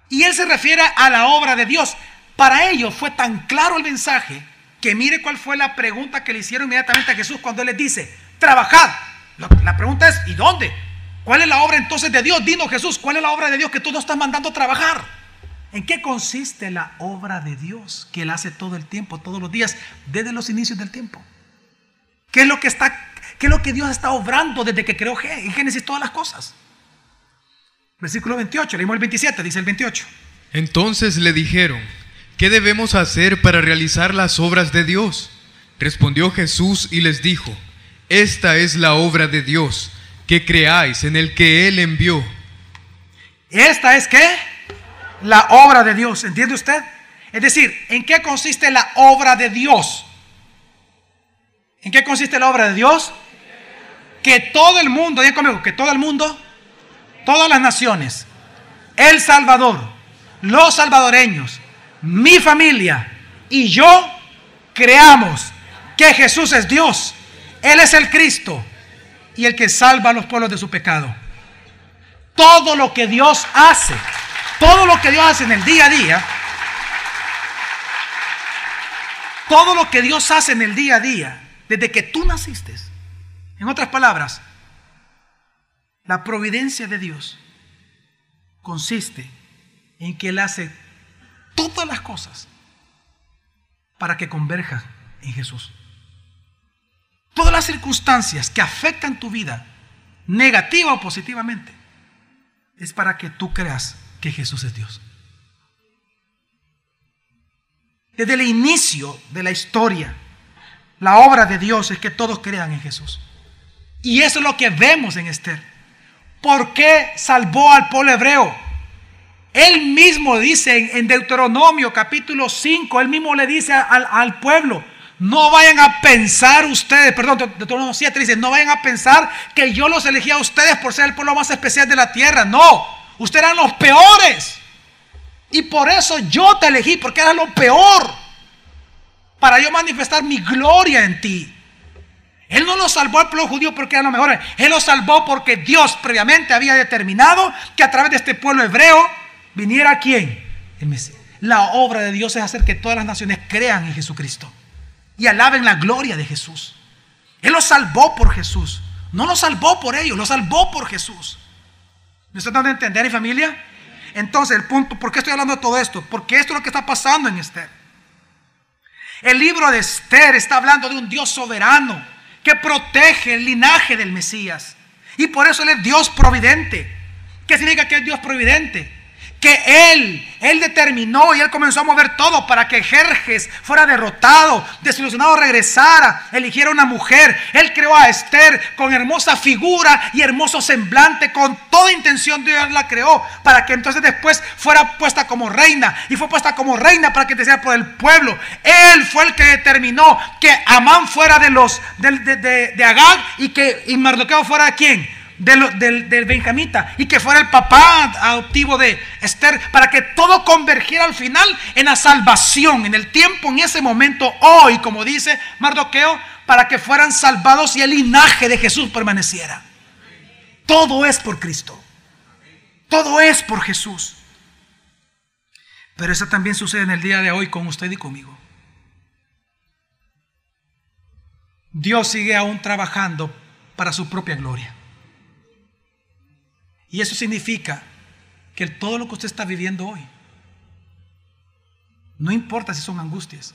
Y Él se refiere a la obra de Dios. Para ellos fue tan claro el mensaje que mire cuál fue la pregunta que le hicieron inmediatamente a Jesús cuando Él les dice, trabajad. La pregunta es, ¿y dónde? ¿Cuál es la obra entonces de Dios? Dinos Jesús, ¿cuál es la obra de Dios que tú nos estás mandando a trabajar? ¿En qué consiste la obra de Dios que Él hace todo el tiempo, todos los días, desde los inicios del tiempo? ¿Qué es lo que Dios está obrando desde que creó en Génesis todas las cosas? Versículo 28, leímos el 27, dice el 28. Entonces le dijeron, ¿qué debemos hacer para realizar las obras de Dios? Respondió Jesús y les dijo, esta es la obra de Dios, que creáis en el que Él envió. ¿Esta es qué? La obra de Dios, ¿entiende usted? Es decir, ¿en qué consiste la obra de Dios? ¿En qué consiste la obra de Dios? Que todo el mundo, digan conmigo, que todo el mundo, todas las naciones, El Salvador, los salvadoreños, mi familia y yo creamos que Jesús es Dios, Él es el Cristo y el que salva a los pueblos de su pecado. Todo lo que Dios hace, todo lo que Dios hace en el día a día, todo lo que Dios hace en el día a día, desde que tú naciste, en otras palabras, la providencia de Dios consiste en que Él hace todas las cosas para que converja en Jesús. Todas las circunstancias que afectan tu vida, negativa o positivamente, es para que tú creas que Jesús es Dios. Desde el inicio de la historia, la obra de Dios es que todos crean en Jesús. Y eso es lo que vemos en Esther. ¿Por qué salvó al pueblo hebreo? Él mismo dice en Deuteronomio capítulo 5, él mismo le dice al pueblo, no vayan a pensar ustedes, perdón, Deuteronomio 7 dice, no vayan a pensar que yo los elegí a ustedes por ser el pueblo más especial de la tierra. No, ustedes eran los peores. Y por eso yo te elegí, porque eras lo peor, para yo manifestar mi gloria en ti. Él no lo salvó al pueblo judío porque eran los mejores. Él lo salvó porque Dios previamente había determinado que a través de este pueblo hebreo viniera ¿quién? El Mesías. La obra de Dios es hacer que todas las naciones crean en Jesucristo y alaben la gloria de Jesús. Él lo salvó por Jesús. No lo salvó por ellos, lo salvó por Jesús. ¿Me están dando a entender, mi familia? Entonces, el punto, ¿por qué estoy hablando de todo esto? Porque esto es lo que está pasando en Esther. El libro de Esther está hablando de un Dios soberano que protege el linaje del Mesías. Y por eso Él es Dios providente. ¿Qué significa que es Dios providente? que él determinó y él comenzó a mover todo para que Jerjes fuera derrotado, desilusionado, regresara, eligiera una mujer. Él creó a Esther con hermosa figura y hermoso semblante, con toda intención Dios la creó para que entonces después fuera puesta como reina, y fue puesta como reina para que intercediera por el pueblo. Él fue el que determinó que Amán fuera de Agag y Mardoqueo fuera de ¿quién? Del benjamita, y que fuera el papá adoptivo de Esther, para que todo convergiera al final en la salvación, en el tiempo, en ese momento, hoy, como dice Mardoqueo, para que fueran salvados y el linaje de Jesús permaneciera. Todo es por Cristo, todo es por Jesús. Pero eso también sucede en el día de hoy con usted y conmigo. Dios sigue aún trabajando para su propia gloria. Y eso significa que todo lo que usted está viviendo hoy, no importa si son angustias,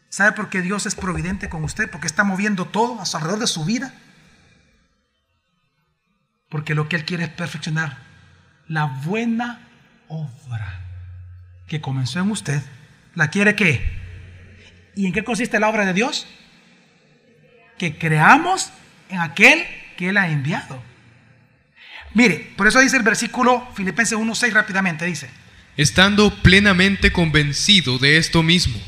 ¿sabe por qué Dios es providente con usted? Porque está moviendo todo a su alrededor de su vida. Porque lo que Él quiere es perfeccionar la buena obra que comenzó en usted. ¿La quiere qué? ¿Y en qué consiste la obra de Dios? Que creamos en aquel que Él ha enviado. Mire, por eso dice el versículo Filipenses 1:6 rápidamente, dice: estando plenamente convencido de esto mismo,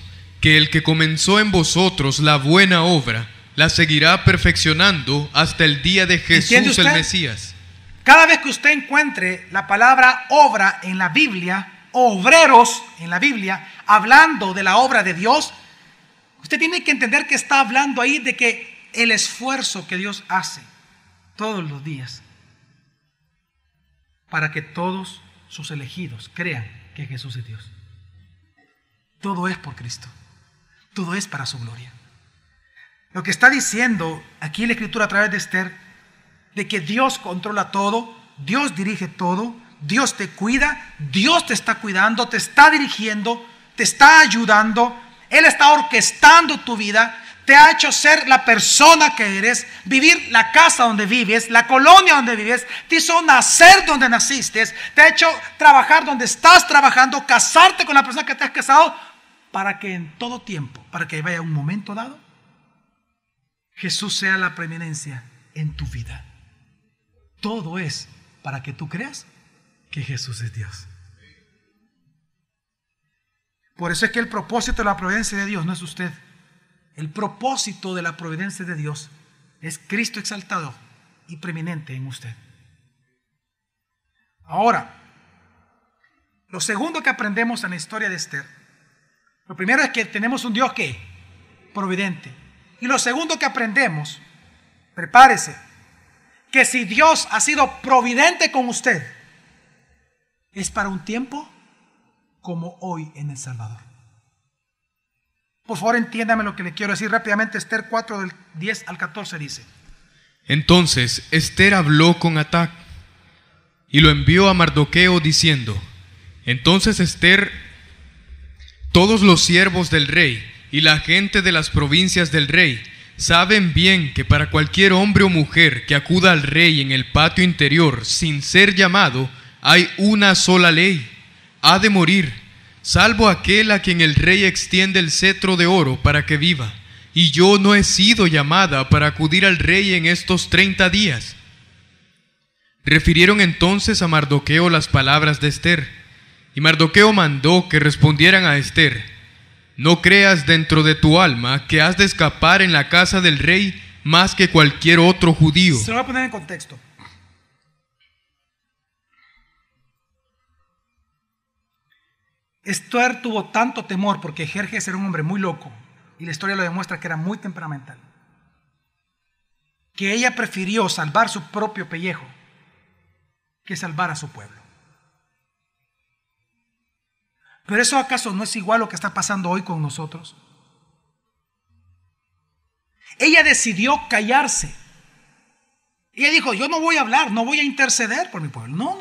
que el que comenzó en vosotros la buena obra, la seguirá perfeccionando hasta el día de Jesús el Mesías. Cada vez que usted encuentre la palabra obra en la Biblia, obreros en la Biblia, hablando de la obra de Dios, usted tiene que entender que está hablando ahí de que el esfuerzo que Dios hace todos los días para que todos sus elegidos crean que Jesús es Dios. Todo es por Cristo. Todo es para su gloria. Lo que está diciendo aquí la Escritura a través de Esther, de que Dios controla todo, Dios dirige todo, Dios te cuida, Dios te está cuidando, te está dirigiendo, te está ayudando, Él está orquestando tu vida, te ha hecho ser la persona que eres, vivir la casa donde vives, la colonia donde vives, te hizo nacer donde naciste, te ha hecho trabajar donde estás trabajando, casarte con la persona que te has casado, para que en todo tiempo, para que vaya un momento dado, Jesús sea la preeminencia en tu vida. Todo es para que tú creas que Jesús es Dios. Por eso es que el propósito de la providencia de Dios no es usted. El propósito de la providencia de Dios es Cristo exaltado y preeminente en usted. Ahora, lo segundo que aprendemos en la historia de Esther, lo primero es que tenemos un Dios que providente. Y lo segundo que aprendemos, prepárese, que si Dios ha sido providente con usted, es para un tiempo como hoy en El Salvador. Por favor, entiéndame lo que le quiero decir rápidamente. Esther 4, del 10 al 14 dice: entonces Esther habló con Atac y lo envió a Mardoqueo diciendo: entonces Esther, todos los siervos del rey y la gente de las provincias del rey saben bien que para cualquier hombre o mujer que acuda al rey en el patio interior sin ser llamado, hay una sola ley: ha de morir, salvo aquel a quien el rey extiende el cetro de oro para que viva. Y yo no he sido llamada para acudir al rey en estos 30 días. Refirieron entonces a Mardoqueo las palabras de Esther, y Mardoqueo mandó que respondieran a Esther: no creas dentro de tu alma que has de escapar en la casa del rey más que cualquier otro judío. Se lo voy a poner en contexto. Esther tuvo tanto temor porque Jerjes era un hombre muy loco, y la historia lo demuestra que era muy temperamental, que ella prefirió salvar su propio pellejo que salvar a su pueblo. ¿Pero eso acaso no es igual lo que está pasando hoy con nosotros? Ella decidió callarse. Ella dijo: yo no voy a hablar, no voy a interceder por mi pueblo. No.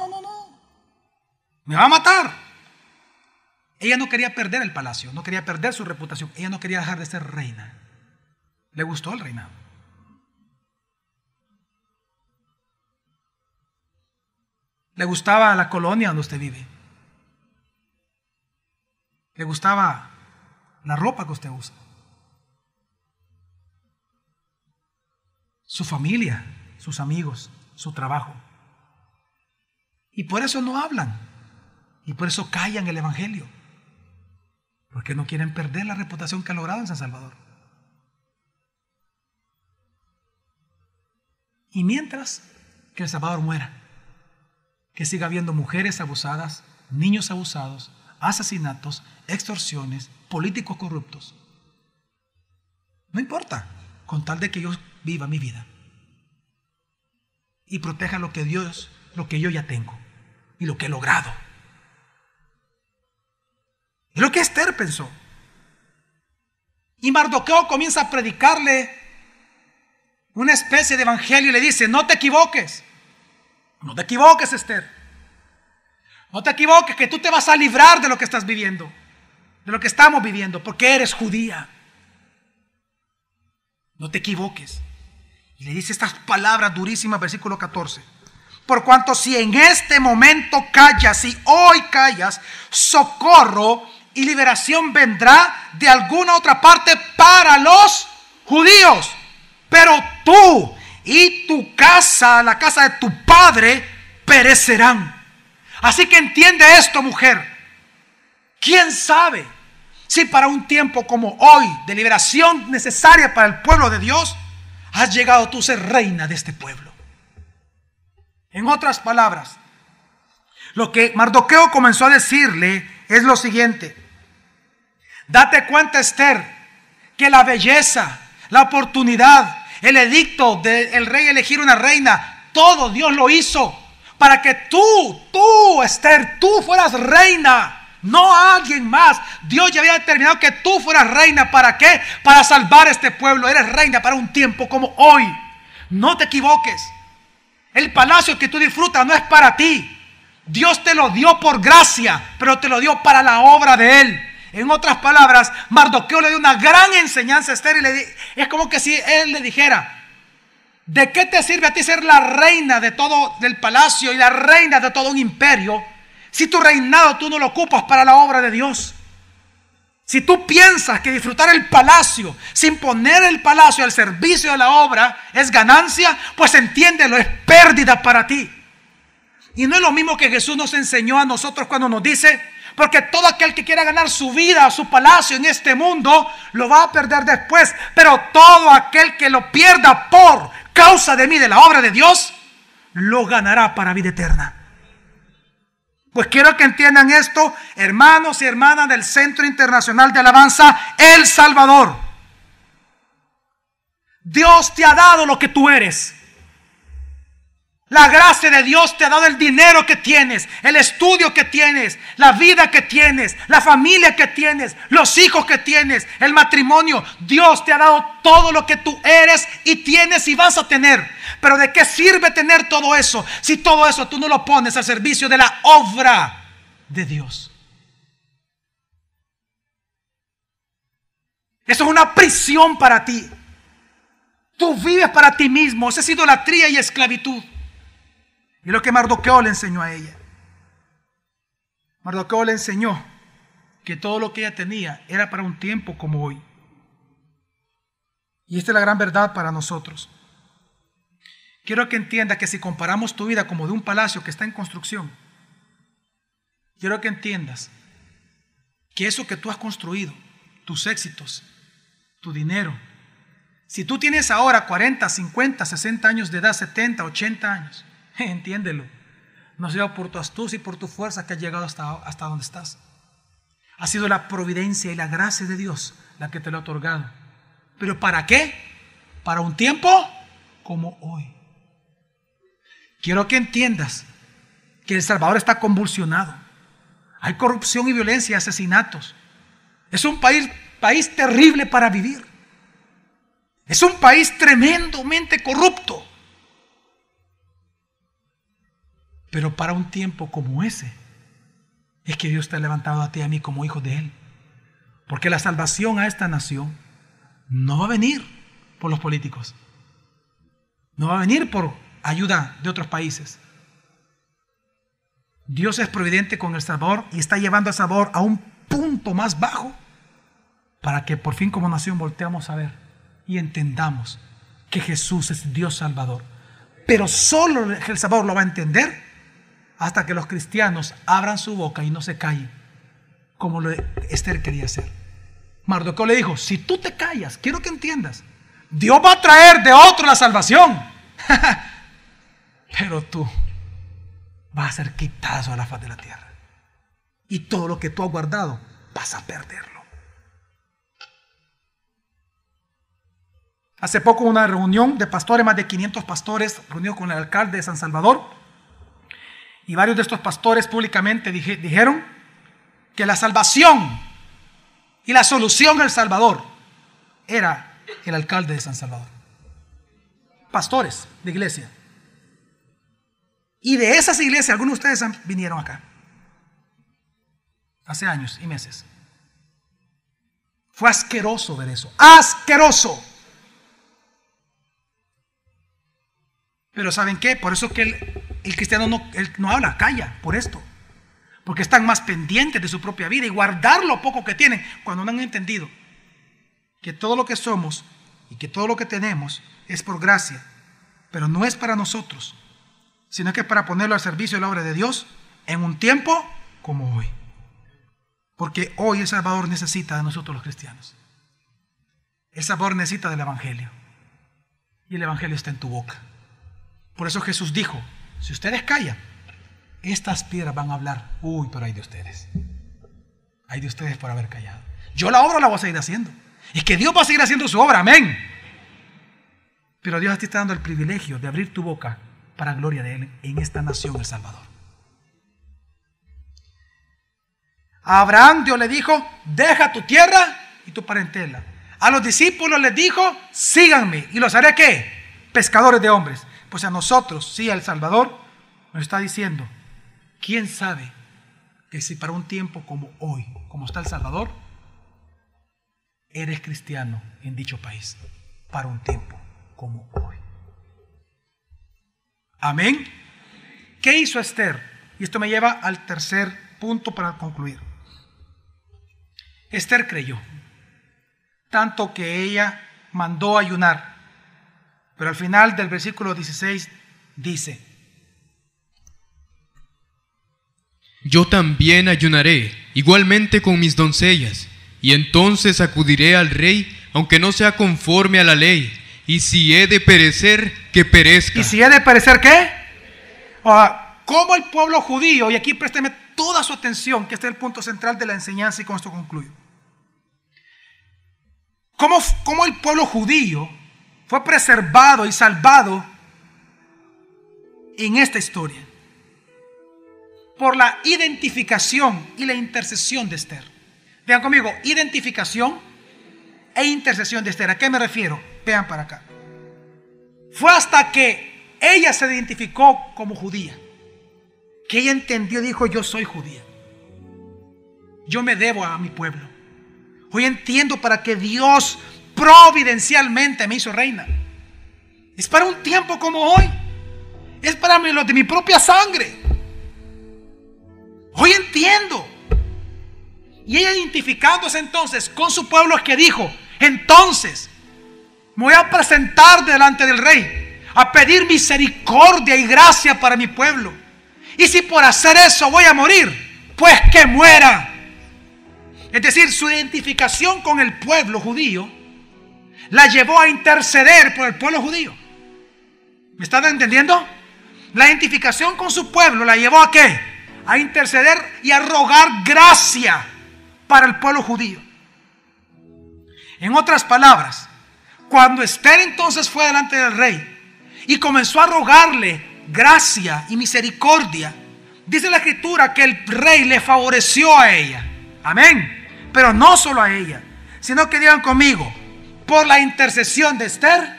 Me va a matar. Ella no quería perder el palacio, no quería perder su reputación. Ella no quería dejar de ser reina. Le gustó el reinado. Le gustaba la colonia donde usted vive. Le gustaba la ropa que usted usa. Su familia, sus amigos, su trabajo. Y por eso no hablan. Y por eso callan el evangelio. Porque no quieren perder la reputación que ha logrado en San Salvador. Y mientras que El Salvador muera, que siga habiendo mujeres abusadas, niños abusados, asesinatos, extorsiones, políticos corruptos. No importa, con tal de que yo viva mi vida y proteja lo que yo ya tengo y lo que he logrado. Es lo que Esther pensó. Y Mardoqueo comienza a predicarle una especie de evangelio y le dice: no te equivoques. No te equivoques, Esther. No te equivoques, que tú te vas a librar de lo que estás viviendo, de lo que estamos viviendo, porque eres judía. No te equivoques. Y le dice estas palabras durísimas, versículo 14. Por cuanto si en este momento callas, si hoy callas, socorro y liberación vendrá de alguna otra parte para los judíos. Pero tú y tu casa, la casa de tu padre, perecerán. Así que entiende esto, mujer. ¿Quién sabe si para un tiempo como hoy, de liberación necesaria para el pueblo de Dios, has llegado tú a ser reina de este pueblo? En otras palabras, lo que Mardoqueo comenzó a decirle es lo siguiente: date cuenta, Esther, que la belleza, la oportunidad, el edicto del rey elegir una reina, todo Dios lo hizo para que tú, Esther, tú fueras reina. No alguien más. Dios ya había determinado que tú fueras reina. ¿Para qué? Para salvar este pueblo. Eres reina para un tiempo como hoy. No te equivoques. El palacio que tú disfrutas no es para ti. Dios te lo dio por gracia, pero te lo dio para la obra de Él. En otras palabras, Mardoqueo le dio una gran enseñanza a Esther y es como que si él le dijera: ¿de qué te sirve a ti ser la reina de todo del palacio y la reina de todo un imperio si tu reinado tú no lo ocupas para la obra de Dios? Si tú piensas que disfrutar el palacio sin poner el palacio al servicio de la obra es ganancia, pues entiéndelo, es pérdida para ti. Y no es lo mismo que Jesús nos enseñó a nosotros cuando nos dice: porque todo aquel que quiera ganar su vida, su palacio en este mundo, lo va a perder después. Pero todo aquel que lo pierda por causa de mí, de la obra de Dios, lo ganará para vida eterna. Pues quiero que entiendan esto, hermanos y hermanas del Centro Internacional de Alabanza El Salvador. Dios te ha dado lo que tú eres. La gracia de Dios te ha dado el dinero que tienes, el estudio que tienes, la vida que tienes, la familia que tienes, los hijos que tienes, el matrimonio. Dios te ha dado todo lo que tú eres y tienes y vas a tener. Pero ¿de qué sirve tener todo eso si todo eso tú no lo pones al servicio de la obra de Dios? Eso es una prisión para ti. Tú vives para ti mismo. Esa es idolatría y esclavitud. Y lo que Mardoqueo le enseñó a ella. Mardoqueo le enseñó que todo lo que ella tenía era para un tiempo como hoy. Y esta es la gran verdad para nosotros. Quiero que entienda que si comparamos tu vida como de un palacio que está en construcción, quiero que entiendas que eso que tú has construido, tus éxitos, tu dinero, si tú tienes ahora 40, 50, 60 años de edad, 70, 80 años, entiéndelo, no ha sido por tu astucia y por tu fuerza que has llegado hasta donde estás. Ha sido la providencia y la gracia de Dios la que te lo ha otorgado. ¿Pero para qué? Para un tiempo como hoy. Quiero que entiendas que El Salvador está convulsionado. Hay corrupción y violencia y asesinatos. Es un país terrible para vivir. Es un país tremendamente corrupto. Pero para un tiempo como ese, es que Dios te ha levantado a ti y a mí como hijos de Él. Porque la salvación a esta nación no va a venir por los políticos. No va a venir por ayuda de otros países. Dios es providente con El Salvador y está llevando a El Salvador a un punto punto más bajo para que por fin como nación volteamos a ver y entendamos que Jesús es Dios Salvador. Pero solo el Salvador lo va a entender hasta que los cristianos abran su boca y no se callen, como lo Esther quería hacer. Mardoqueo le dijo: si tú te callas, quiero que entiendas, Dios va a traer de otro la salvación. Pero tú vas a ser quitado a la faz de la tierra. Y todo lo que tú has guardado, vas a perderlo. Hace poco una reunión de pastores, más de 500 pastores, reunidos con el alcalde de San Salvador. Y varios de estos pastores públicamente dijeron que la salvación y la solución al Salvador era el alcalde de San Salvador. Pastores de iglesia. Y de esas iglesias, algunos de ustedes vinieron acá hace años y meses. Fue asqueroso ver eso. ¡Asqueroso! Pero ¿saben qué? Por eso que el cristiano no habla, calla, por esto. Porque están más pendientes de su propia vida y guardar lo poco que tienen, cuando no han entendido que todo lo que somos y que todo lo que tenemos es por gracia, pero no es para nosotros, sino que es para ponerlo al servicio de la obra de Dios en un tiempo como hoy. Porque hoy el Salvador necesita de nosotros los cristianos. El Salvador necesita del Evangelio. Y el Evangelio está en tu boca. Por eso Jesús dijo: si ustedes callan, estas piedras van a hablar. Uy, pero hay de ustedes. Hay de ustedes por haber callado. Yo la obra la voy a seguir haciendo. Es que Dios va a seguir haciendo su obra, amén. Pero Dios te está dando el privilegio de abrir tu boca para gloria de Él en esta nación, El Salvador. A Abraham Dios le dijo: deja tu tierra y tu parentela. A los discípulos les dijo: síganme y los haré ¿qué? Pescadores de hombres. Pues a nosotros, sí, al Salvador, nos está diciendo: ¿quién sabe que si para un tiempo como hoy, como está El Salvador, eres cristiano en dicho país? Para un tiempo como hoy. Amén. ¿Qué hizo Esther? Y esto me lleva al tercer punto para concluir. Esther creyó, tanto que ella mandó ayunar. Pero al final del versículo 16 dice: yo también ayunaré, igualmente con mis doncellas, y entonces acudiré al rey, aunque no sea conforme a la ley, y si he de perecer, que perezca. ¿Y si he de perecer qué? Como el pueblo judío, y aquí présteme toda su atención, que este es el punto central de la enseñanza, y con esto concluyo. ¿Cómo el pueblo judío fue preservado y salvado en esta historia? Por la identificación y la intercesión de Esther. Vean conmigo: identificación e intercesión de Esther. ¿A qué me refiero? Vean para acá. Fue hasta que ella se identificó como judía, que ella entendió y dijo: yo soy judía, yo me debo a mi pueblo. Hoy entiendo para que Dios providencialmente me hizo reina. Es para un tiempo como hoy. Es para los de mi propia sangre. Hoy entiendo. Y ella, identificándose entonces con su pueblo, es que dijo: entonces me voy a presentar delante del rey a pedir misericordia y gracia para mi pueblo. Y si por hacer eso voy a morir, pues que muera. Es decir, su identificación con el pueblo judío la llevó a interceder por el pueblo judío. ¿Me están entendiendo? La identificación con su pueblo la llevó a ¿qué? A interceder y a rogar gracia para el pueblo judío. En otras palabras, cuando Esther entonces fue delante del rey y comenzó a rogarle gracia y misericordia, dice la escritura que el rey le favoreció a ella. Amén. Pero no solo a ella, sino que digan conmigo: por la intercesión de Esther.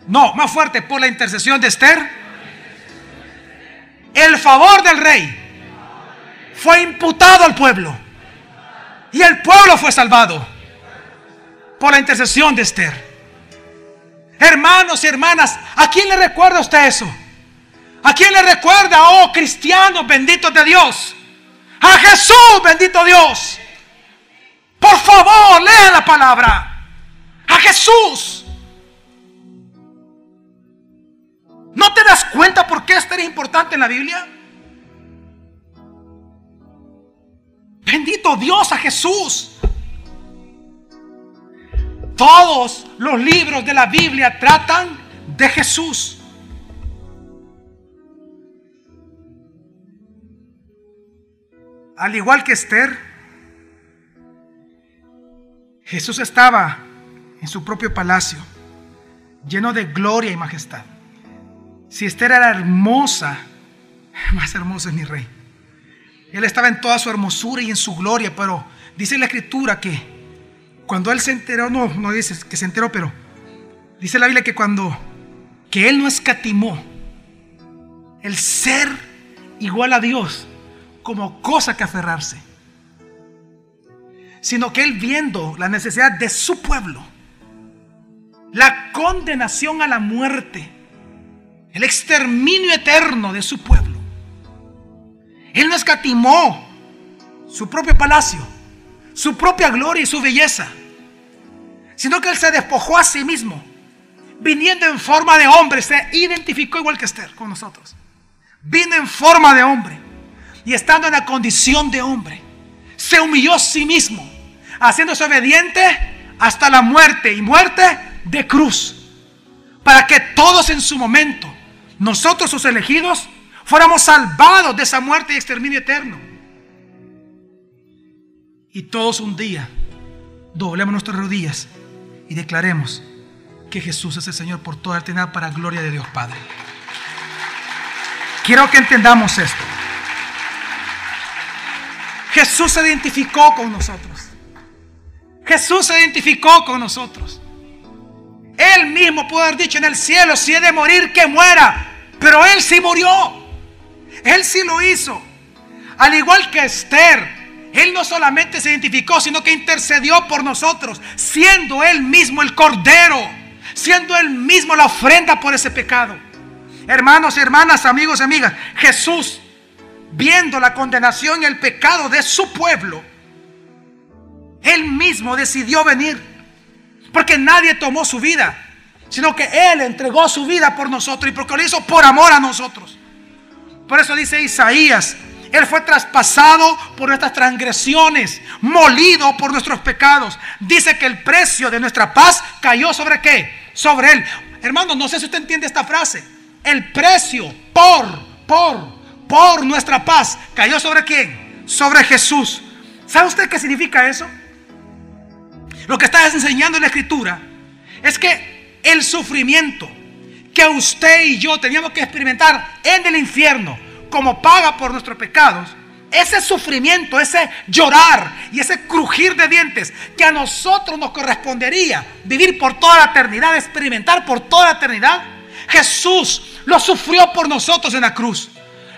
No, más fuerte: por la intercesión de Esther, el favor del rey fue imputado al pueblo y el pueblo fue salvado por la intercesión de Esther. Hermanos y hermanas, ¿a quién le recuerda usted eso? ¿A quién le recuerda? Oh cristianos benditos de Dios, a Jesús, bendito Dios. Por favor, lean la palabra. A Jesús. ¿No te das cuenta por qué Esther es importante en la Biblia? Bendito Dios, a Jesús. Todos los libros de la Biblia tratan de Jesús. Al igual que Esther, Jesús estaba en su propio palacio, lleno de gloria y majestad. Si Esther era hermosa, más hermoso es mi rey. Él estaba en toda su hermosura y en su gloria, pero dice la Escritura que cuando él se enteró, no dice que se enteró, pero dice la Biblia que él no escatimó el ser igual a Dios como cosa que aferrarse, sino que él, viendo la necesidad de su pueblo, la condenación a la muerte, el exterminio eterno de su pueblo, él no escatimó su propio palacio, su propia gloria y su belleza, sino que él se despojó a sí mismo, viniendo en forma de hombre. Se identificó igual que Esther con nosotros. Vino en forma de hombre y estando en la condición de hombre, se humilló a sí mismo, haciéndose obediente hasta la muerte, y muerte de cruz, para que todos en su momento, nosotros sus elegidos, fuéramos salvados de esa muerte y exterminio eterno. Y todos un día doblemos nuestras rodillas y declaremos que Jesús es el Señor por toda la eternidad, para gloria de Dios Padre. Quiero que entendamos esto. Jesús se identificó con nosotros. Jesús se identificó con nosotros. Él mismo pudo haber dicho en el cielo: si he de morir, que muera. Pero Él sí murió. Él sí lo hizo. Al igual que Esther, Él no solamente se identificó, sino que intercedió por nosotros, siendo Él mismo el Cordero, siendo Él mismo la ofrenda por ese pecado. Hermanos y hermanas, amigos y amigas, Jesús, viendo la condenación y el pecado de su pueblo, Él mismo decidió venir, porque nadie tomó su vida, sino que Él entregó su vida por nosotros, y porque lo hizo por amor a nosotros. Por eso dice Isaías: Él fue traspasado por nuestras transgresiones, molido por nuestros pecados. Dice que el precio de nuestra paz cayó ¿sobre qué? Sobre Él. Hermanos, no sé si usted entiende esta frase. El precio por nuestra paz cayó ¿sobre quién? Sobre Jesús. ¿Sabe usted qué significa eso? Lo que está enseñando en la Escritura es que el sufrimiento que usted y yo teníamos que experimentar en el infierno como paga por nuestros pecados, ese sufrimiento, ese llorar y ese crujir de dientes que a nosotros nos correspondería vivir por toda la eternidad, experimentar por toda la eternidad, Jesús lo sufrió por nosotros en la cruz.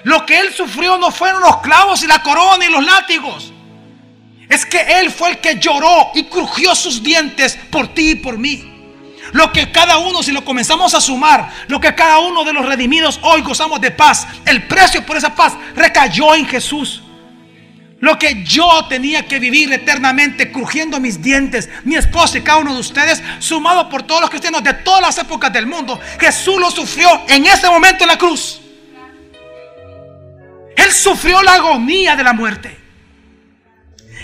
Lo que Él sufrió no fueron los clavos y la corona y los látigos. Es que Él fue el que lloró y crujió sus dientes por ti y por mí. Lo que cada uno, si lo comenzamos a sumar, lo que cada uno de los redimidos hoy gozamos de paz, el precio por esa paz recayó en Jesús. Lo que yo tenía que vivir eternamente crujiendo mis dientes, mi esposa y cada uno de ustedes, sumado por todos los cristianos de todas las épocas del mundo, Jesús lo sufrió en ese momento en la cruz. Él sufrió la agonía de la muerte.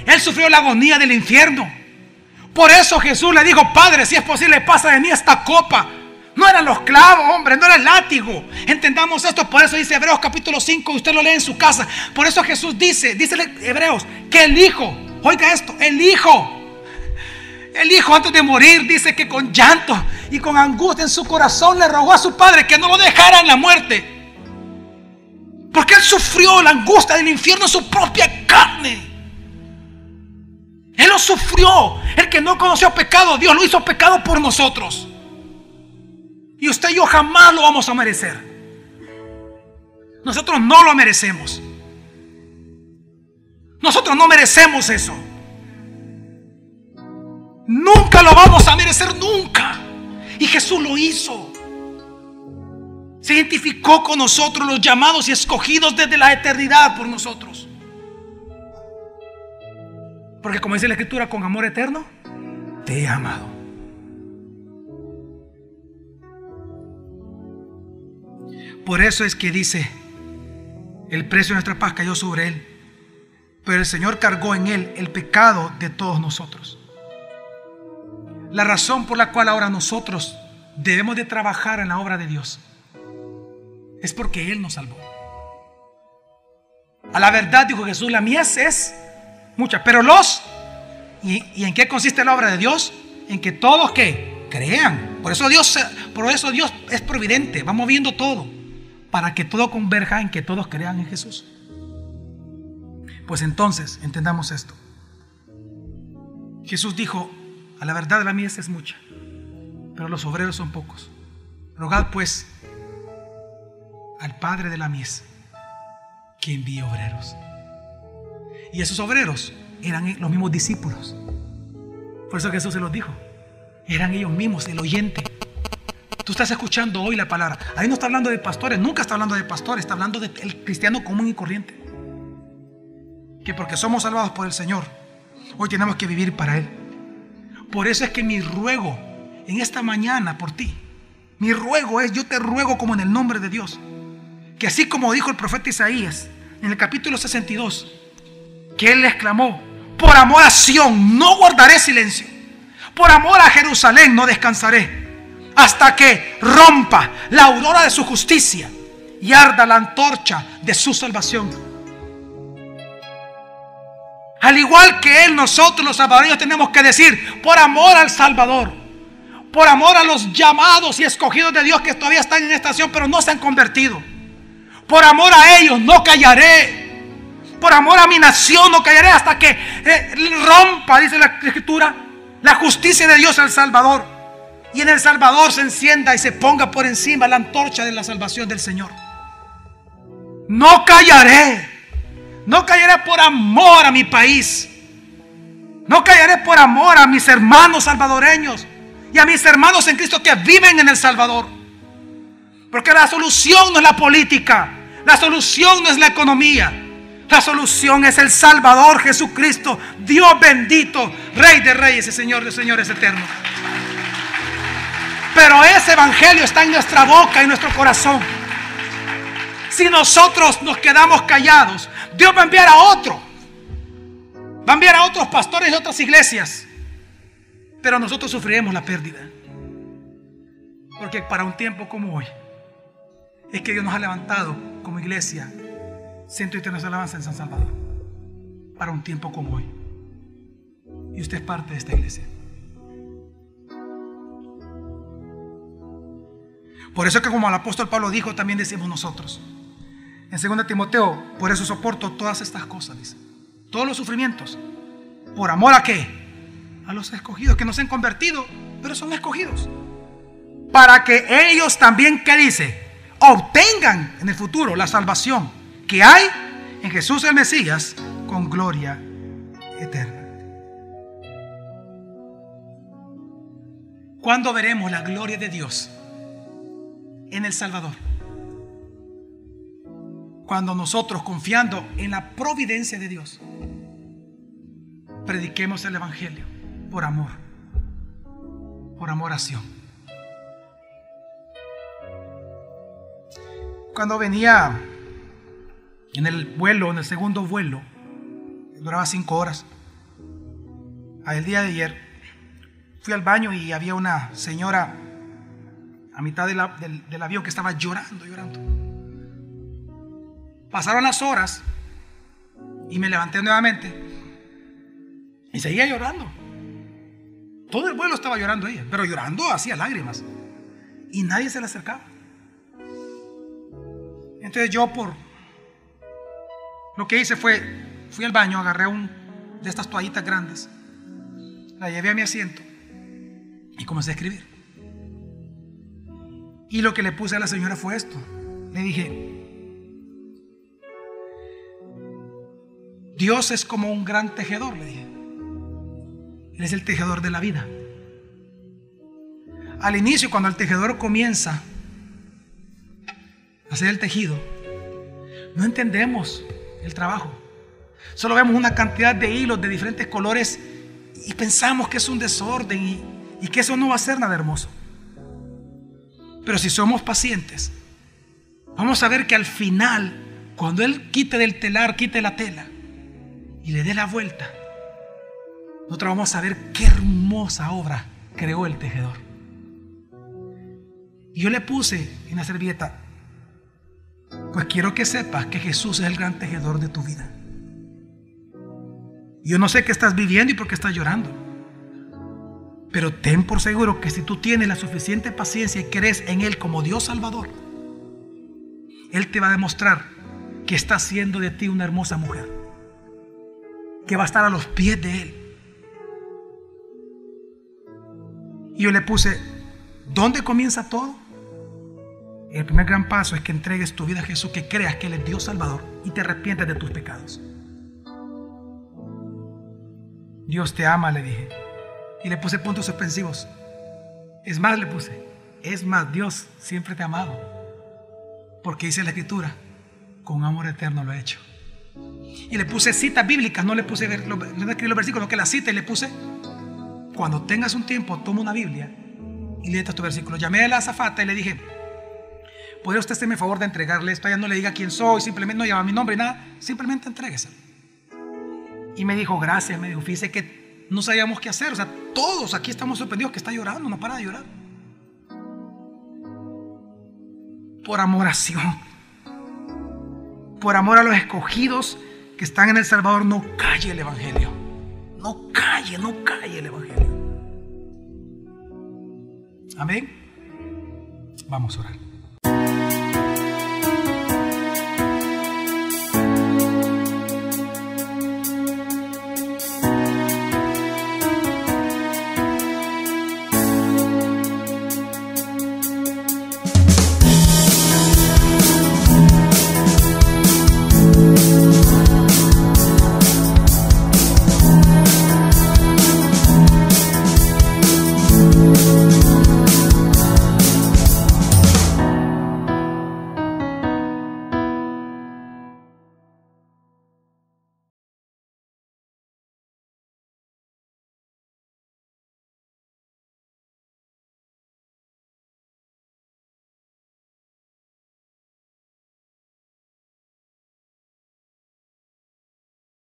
Él sufrió la agonía del infierno. Por eso Jesús le dijo: Padre, si es posible, pasa de mí esta copa. No eran los clavos, hombre, no era el látigo. Entendamos esto. Por eso dice Hebreos capítulo 5, y usted lo lee en su casa. Por eso Jesús dice Hebreos, que el Hijo, oiga esto, el Hijo antes de morir, dice que con llanto y con angustia en su corazón le rogó a su Padre que no lo dejara en la muerte, porque Él sufrió la angustia del infierno en su propia carne. Él lo sufrió. El que no conoció pecado, Dios lo hizo pecado por nosotros. Y usted y yo jamás lo vamos a merecer. Nosotros no lo merecemos. Nosotros no merecemos eso. Nunca lo vamos a merecer, nunca. Y Jesús lo hizo. Se identificó con nosotros, los llamados y escogidos desde la eternidad por nosotros. Porque como dice la Escritura, con amor eterno te he amado. Por eso es que dice, el precio de nuestra paz cayó sobre él, pero el Señor cargó en él el pecado de todos nosotros. La razón por la cual ahora nosotros debemos de trabajar en la obra de Dios es porque Él nos salvó. A la verdad, dijo Jesús, la mies es mucha, pero ¿y en qué consiste la obra de Dios? En que todos que crean. Por eso Dios es providente, va moviendo todo para que todo converja en que todos crean en Jesús. Pues entonces entendamos esto. Jesús dijo, a la verdad la mies es mucha, pero los obreros son pocos. Rogad pues al Padre de la mies que envíe obreros. Y esos obreros eran los mismos discípulos. Por eso Jesús se los dijo. Eran ellos mismos, el oyente. Tú estás escuchando hoy la palabra. Ahí no está hablando de pastores, nunca está hablando de pastores, está hablando del cristiano común y corriente. Que porque somos salvados por el Señor, hoy tenemos que vivir para Él. Por eso es que mi ruego en esta mañana por ti, mi ruego es, yo te ruego como en el nombre de Dios, que así como dijo el profeta Isaías en el capítulo 62, que él le exclamó, por amor a Sión no guardaré silencio, por amor a Jerusalén no descansaré, hasta que rompa la aurora de su justicia y arda la antorcha de su salvación. Al igual que Él, nosotros los salvadoreños tenemos que decir, por amor al Salvador, por amor a los llamados y escogidos de Dios que todavía están en esta nación pero no se han convertido, por amor a ellos no callaré, por amor a mi nación no callaré hasta que rompa, dice la Escritura, la justicia de Dios al Salvador, y en el Salvador se encienda y se ponga por encima la antorcha de la salvación del Señor. No callaré. No callaré por amor a mi país. No callaré por amor a mis hermanos salvadoreños y a mis hermanos en Cristo que viven en El Salvador. Porque la solución no es la política, la solución no es la economía, la solución es el Salvador Jesucristo, Dios bendito, Rey de reyes y Señor de señores eterno. Pero ese evangelio está en nuestra boca y en nuestro corazón. Si nosotros nos quedamos callados, Dios va a enviar a otro. Va a enviar a otros pastores de otras iglesias. Pero nosotros sufriremos la pérdida. Porque para un tiempo como hoy es que Dios nos ha levantado como iglesia Centro Internacional de Alabanza en San Salvador. Para un tiempo como hoy. Y usted es parte de esta iglesia. Por eso que como el apóstol Pablo dijo, también decimos nosotros. En 2 Timoteo, por eso soporto todas estas cosas, dice. Todos los sufrimientos. ¿Por amor a qué? A los escogidos, que no se han convertido, pero son escogidos. Para que ellos también, ¿qué dice? Obtengan en el futuro la salvación que hay en Jesús el Mesías con gloria eterna. ¿Cuándo veremos la gloria de Dios en El Salvador? Cuando nosotros, confiando en la providencia de Dios, prediquemos el evangelio por amor a Sion. Cuando venía en el vuelo, en el segundo vuelo, duraba 5 horas, el día de ayer fui al baño y había una señora a mitad del avión que estaba llorando. Pasaron las horas y me levanté nuevamente y seguía llorando. Todo el vuelo estaba llorando ella, pero llorando hacía lágrimas y nadie se le acercaba. Entonces yo, por lo que hice fue, fui al baño, agarré de estas toallitas grandes, la llevé a mi asiento y comencé a escribir. Y lo que le puse a la señora fue esto. Le dije: Dios es como un gran tejedor, le dije. Él es el tejedor de la vida. Al inicio, cuando el tejedor comienza a hacer el tejido, no entendemos el trabajo. Solo vemos una cantidad de hilos de diferentes colores y pensamos que es un desorden y que eso no va a ser nada hermoso. Pero si somos pacientes, vamos a ver que al final, cuando Él quite del telar, quite la tela y le dé la vuelta, nosotros vamos a ver qué hermosa obra creó el tejedor. Y yo le puse en la servilleta: pues quiero que sepas que Jesús es el gran tejedor de tu vida. Yo no sé qué estás viviendo y por qué estás llorando, pero ten por seguro que si tú tienes la suficiente paciencia y crees en Él como Dios Salvador, Él te va a demostrar que está haciendo de ti una hermosa mujer, que va a estar a los pies de Él. Y yo le puse: ¿dónde comienza todo? El primer gran paso es que entregues tu vida a Jesús, que creas que Él es Dios Salvador y te arrepientes de tus pecados. Dios te ama, le dije. Y le puse puntos suspensivos. Es más, le puse: es más, Dios siempre te ha amado, porque dice la Escritura: con amor eterno lo he hecho. Y le puse citas bíblicas, no le puse, no escribí los versículos, sino que la cita, y le puse: cuando tengas un tiempo, toma una Biblia y léete estos versículos. Llamé a la azafata y le dije: ¿podría usted hacerme el favor de entregarle esto? Ella no le diga quién soy, simplemente no llama mi nombre y nada, simplemente entrégueselo. Y me dijo: gracias. Me dijo: fíjese que no sabíamos qué hacer. O sea, todos aquí estamos sorprendidos que está llorando, no para de llorar. Por amor a Sion, por amor a los escogidos que están en El Salvador, no calle el Evangelio. No calle el Evangelio. Amén. Vamos a orar.